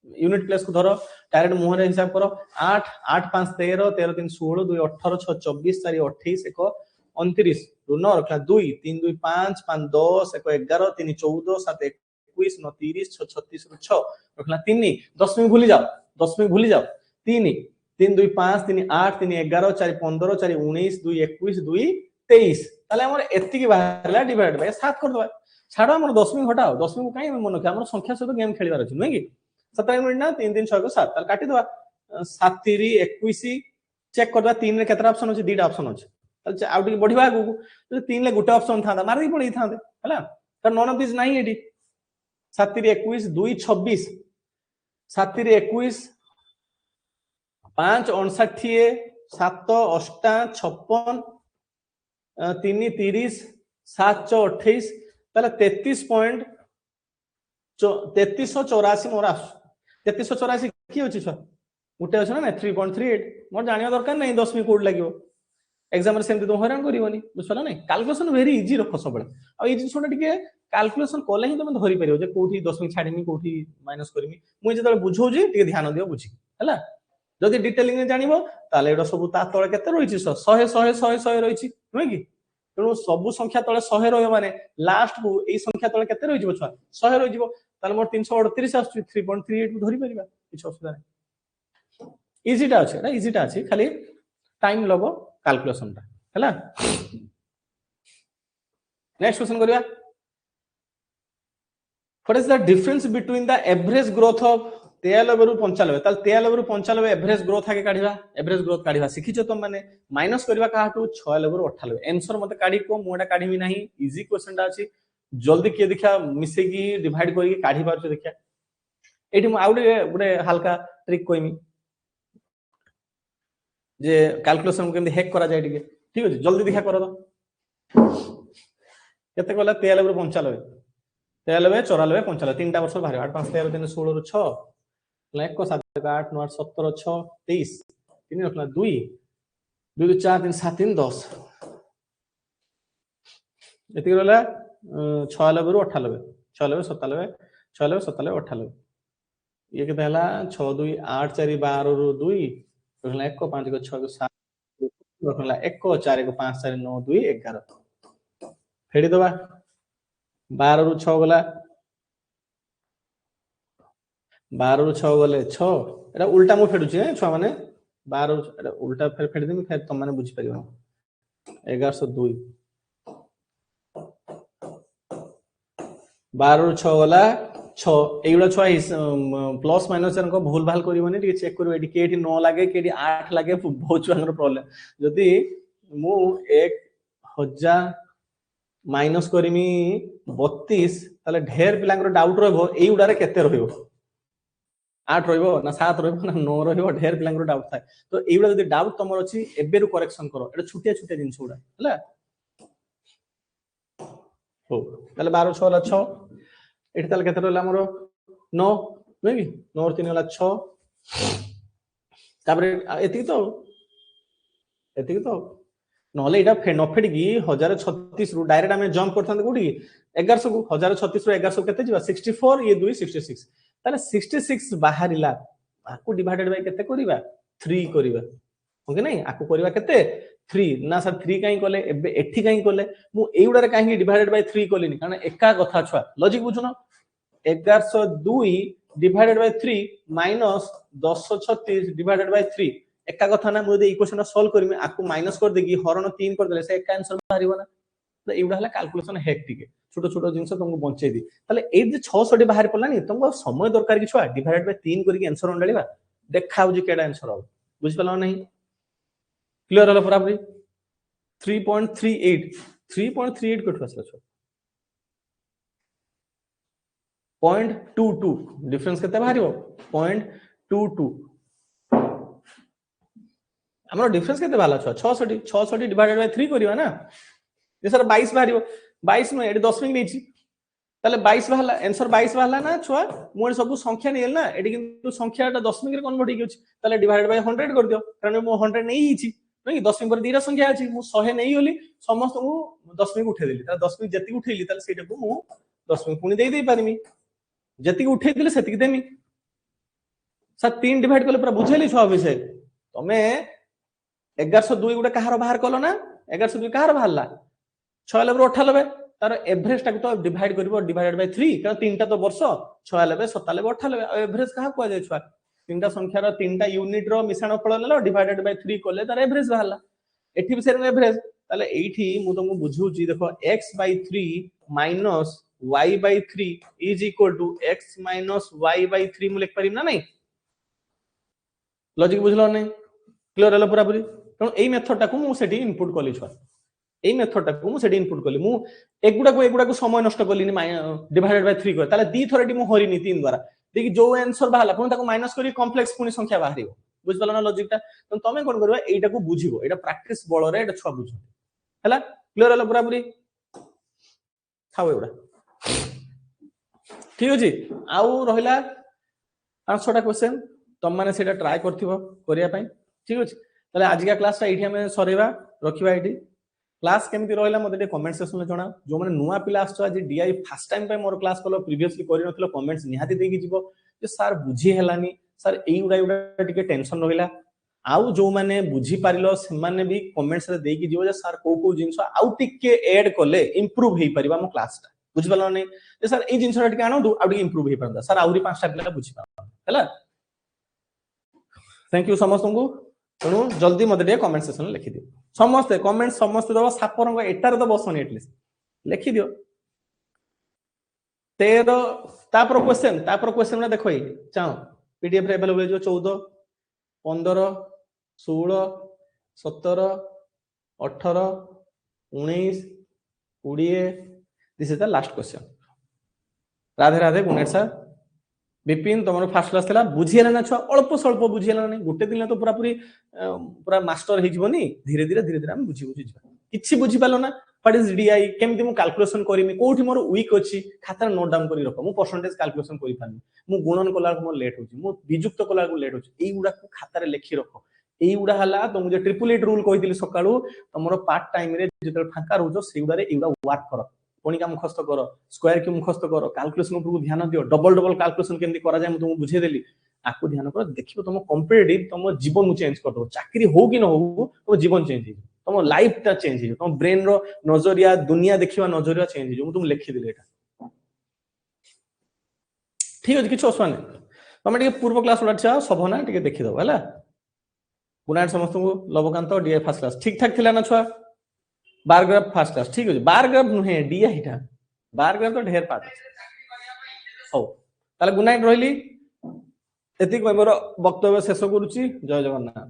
A: यूनिट प्लेस को धरो डायरेक्ट मुहरे हिसाब करो 8 8 5 13 13 3 16 2 18 6 24 4 28 1 29 ରୁ 9 ରଖିଲା 2 3 2 5 5 10 1 11 3 14 7 21 9 30 6 36 ରୁ 6 ରଖିଲା 3 10 ଭୁଲି ଯାଅ 10 ଭୁଲି ଯାଅ 3 3 2 5 3 8 3 11 4 15 4 19 2 21 2 23 তাহলে আমার এতিকি বাহারলা ডিভাইড বাই 7 कर दबा ছাড়ো আমার 10 ঘটাও 10 কো কাই মনে কি আমার সংখ্যা সହିତ গেম খেলিবার আছে নয় কি 27 মিনিট না 3 3 6 को 7 তাহলে কাটি দবা 7 3 21 चेक कर दबा 3 रे केतरा ऑप्शन ଅଛି দুইটা অপশন ଅଛି তাহলে আউ টিকে বढिबा আগু যদি 3 লে গোটা অপশন থাঁদা মারি পড়ি থাঁদে হলা तर नन ऑफ दिस नाही एडी 7 3 21 2 26 7 3 21 5 59 7 8 56 3 30 7 28 ताले 33.34 मोर आस 3384 की होची छ गुटे अछि ना 3.38 मोर जानिया दरकार नै 10 मिनिट कोड लागियो एग्जाम रे सेमति तो हैरान करिवनी बुझला नै कैलकुलेशन वेरी इजी रखो सबले आ ई जिनसोटा टिके कैलकुलेशन कोले ही तुम धरि परियो जे कोठी 10 मिनिट छाडीमी कोठी माइनस करमी मु जे बुझौ जे टिके ध्यान दियो बुझी हला जदि डिटेलिंग में जानिबो ताले एडो सब ता तळे केते रहिछि 100 100 100 100 रहिछि नै कि तेणु सबु संख्या तळे 100 रहियो माने लास्ट को एई संख्या तळे केते रहि जिवो छुआ 100 रहि जिवो ताले मोर 338 आसु 3.38 को धरि परिबा किछ असुविधा नै इजीटा अछि ना इजीटा अछि खाली टाइम लगो कैलकुलेशन ता हला नेक्स्ट क्वेश्चन करिया what is the difference between the average growth of 93 रु 95 ताल 93 रु 95 एवरेज ग्रोथ आके काढिबा एवरेज ग्रोथ काढिबा सिखिछो तुम माने माइनस करबा काहाटू 96 रु 98 आंसर मते काढी को मोडा काढीमी नाही इजी क्वेश्चन दा अछि जल्दी के देखा मिसे की डिवाइड करके काढी पारछो देखा एठी मु आउडे गुडे हल्का ट्रिक कोइमी जे कैलकुलेशन केमि हैक करा जाय ठीक अछि जल्दी देखा करो तो केते कोला 93 रु 95 93 94 95 तीनटा वर्ष बाहर 8 5 13 3 16 रु 6 1 7 8 9 17 6 23 3 रखला 2 2 4 3 7 3 10 एति रहला 96 रु 98 96 97 96 97 98 ये के पहला 6 2 8 4 12 रु 2 रखला 1 5 को 6 को 7 रखला 1 4 को 5 4 9 2 11 फेडी दबा 12 रु 6 गला 12 रु 6 गले 6 एटा उल्टा मु फेडुची छुआ माने 12 एटा उल्टा फेडी देमी फेर तुम माने बुझी परिबो 1102 12 रु 6 गला 6 एइडा छुआ प्लस माइनस को भूल भाल करिवनी टी चेक करिवो एटी केटी 9 लागे केटी 8 लागे बहुत छुआंगर प्रॉब्लम जदी मु 1000 माइनस करिमी 32 ताले ढेर पिलांगर डाउट रहबो एइ उडारे केते रहबो 8 रहबो ना 7 रहबो ना 9 रहबो ढेर पिलांगर डाउट थाए तो एइडा जदी डाउट तमर अछि एबे रु करेक्शन करो एटा छुटिया छुटिया जिंस उडा हला हो ताले 12 6 ला 6 एठी ताले केते रहला हमरो 9 नै कि 9 और 3 वाला 6 ताबरे एति तो नले एटा न फेडिकी 1036 रु डायरेक्ट हमें जंप करथान कोडी 1100 को 1036 रु 1100 केते जिबा 64 ये 2 66 ताले 66 बाहरिला आकु डिवाइडेड बाय केते करिबा 3 करिबा ओके नै आकु करिबा केते 3 ना सर 3 काई कोले एबे एठी काई कोले मु एउडारे काई डिवाइडेड बाय 3 कोलिनी कारण एका कथा छुआ लॉजिक बुझुनो 1102 divided by 3 minus 1036 divided by 3 एका कथा ना मुदे इक्वेशन सॉल्व करमी आकु माइनस कर देगी हरण 3 कर देले से एक आंसर बाहरिबो ना तो एउडा हला कैलकुलेशन हैक टिके छोटो छोटो जिंस तुमको बंचे दी ताले ए जे 600 बाहर पड़ला नी तुमको समय दरकार कि छुआ डिवाइडेड बाय 3 करके आंसर अंडालिबा देखाउ जे केडा आंसर हो बुझ पला नहीं क्लियर हला पूरा 3.38 कट फसला छुआ 0.22 डिफरेंस केते बाहरिबो 0.22 हमरो डिफरेंस केते वाला छ 660 डिवाइडेड बाय 3 करिवा ना जे सर 22 बाहरिबो 22 में एडी 10 मिनिट लेछि ताले 22 वाला आंसर 22 वाला ना छुआ मोर सब संख्या नेल ना एडी किंतु संख्याटा 10 मिनिट रे कन्वर्ट हो गछि ताले डिवाइडेड बाय 100 कर दियो कारण मो 100 नै हिछि नै 10 मिनिट पर दीरा संख्या अछि मु 100 नै होली समस्त को 10 मिनिट उठे देली ताले 10 मिनिट जति उठेली ताले सेटा को मु 10 मिनिट पुनी दे पारमी जति उठे दिले सेति देमी सर 3 डिवाइड करले पूरा बुझेली छुआ विषय तमे 1102 गुटे कहार बाहर कलो ना 1102 कहार बाहरला 96 ରୁ 98 तार एवरेज टाको तो डिवाइड करबो डिवाइडेड बाय 3 कारण तीनटा तो वर्ष 96 97 98 एवरेज कहा को जाय छुआ तीनटा संख्या रो तीनटा यूनिट रो मिश्रण फल लेलो डिवाइडेड बाय 3 कोले तार एवरेज बाहरला एठी भी सेम एवरेज ताले एठी मु तुमको बुझौची देखो x by 3 minus y by 3 is equal to x minus y by 3 मु लिख पारिम ना नहीं लॉजिक बुझलो नहीं क्लियर हला पूरा पूरी कारण एई मेथड टाको मु सेठी इनपुट कली छुआ एई मेथड टाको मु सेठी इनपुट कली मु एगुडा को समय नष्ट कलिनी डिवाइडेड बाय 3 कर ताले दी थरटी मु हरिनी 3 द्वारा देखि जो आंसर बाहला पुनी ताको माइनस करी कॉम्प्लेक्स पुनी संख्या बाहरियो बुझ पालो ना लॉजिक टा तो तमे कोन करबा एइटा को बुझिबो एटा प्रैक्टिस बळ रे एटा छुआ बुझो हला क्लियर हला पूरा पूरी खाओ एउडा ठीक अछि आउ रहिला 5टा क्वेश्चन तुम माने सेटा ट्राई करथिबो करिया पई ठीक अछि तले आज का क्लास ता एठी हमें सरेबा रखिबा एठी क्लास केमति रहिला मते कमेंट सेक्शन में जणा जो माने नुवा पिला आछो आज डीआई फर्स्ट टाइम पे मोर क्लास कलो प्रीवियसली करि नथलो कमेंट्स निहाती देकी जीवो जे सर बुझी हेलानी सर एई उडा टिके टेंशन रहिला आउ जो माने बुझी पारिलो से माने भी कमेंट्स रे देकी जीवो जे सर को जिंस आउ टिके ऐड करले इंप्रूव हेई परिबा मो क्लास ता बुझ पालो नै जे सर एई जिंस टिके आनो दु आउ टिके इंप्रूव हेई परदा सर आउरी 5टा पिला बुझी पा हैला थैंक यू समस्त को तेणु जल्दी मत कमेंट सेक्शन में लिखि दियो समस्ते कमेंट समस्ते दबा सापर एटार तो बसनी एटलिस्ट लिखि दियो 13 तापर क्वेश्चन में देखो चाहो पीडीएफ रे अवेलेबल जो 14 15 16 17 18 19 20 this is the last question Radhe Radhe good night sir Vipin तुम फास्ट क्लास था बुझीला ना छुआ अल्प स्वल्प बुझीला नहीं गोटे दिन तो पूरा पूरी पूरा मास्टर हो जीवनी धीरे धीरे हम बुझी बुझी जीवा किछि बुझी पालो ना व्हाट इज डीआई केमति मु कैलकुलेशन करिमी कोठी मोर वीक अछि खाता नोट डाउन करी रखो मु परसेंटेज कैलकुलेशन करि पानी मु गुणन कला को लेट होची मु विजुक्त कला को लेट होची एई गुडा को खाता रे लिखि रखो एई गुडा हला तुम जे 888 रूल कहितली सकाळू तमरो पार्ट टाइम रे जेतल फांका रहजो सेई गुडा रे एइडा वर्क करो कोणी का मुखस्त करो स्क्वायर की मुखस्त करो कैलकुलेशन ऊपर ध्यान दियो डबल कैलकुलेशन केमती करा जाय तुमको बुझे देली आको ध्यान करो देखियो तुम कॉम्पिटिटिव तुम जीवन चेंज कर दो चाकरी हो कि न हो तुम जीवन चेंज हो तुम लाइफ ता चेंज हो तुम ब्रेन रो नजरिया दुनिया देखिबा नजरिया चेंज हो तुम लिखि देले एटा ठीक अछि किछो असुन तुम टिके पूर्व क्लास उडा छ सभना टिके देखि दो हला गुनाट समस्त को लबकांत डीए फर्स्ट क्लास ठीक ठाक थिला ना छुआ बार ग्राफ फर्स्ट क्लास ठीक है बार ग्राफ नुहे डीए हिटा बार ग्राफ तो ढेर पार्ट हो ताले गुड नाइट रहली एतिक मोर वक्तव्य शेष करूची जय जगन्नाथ।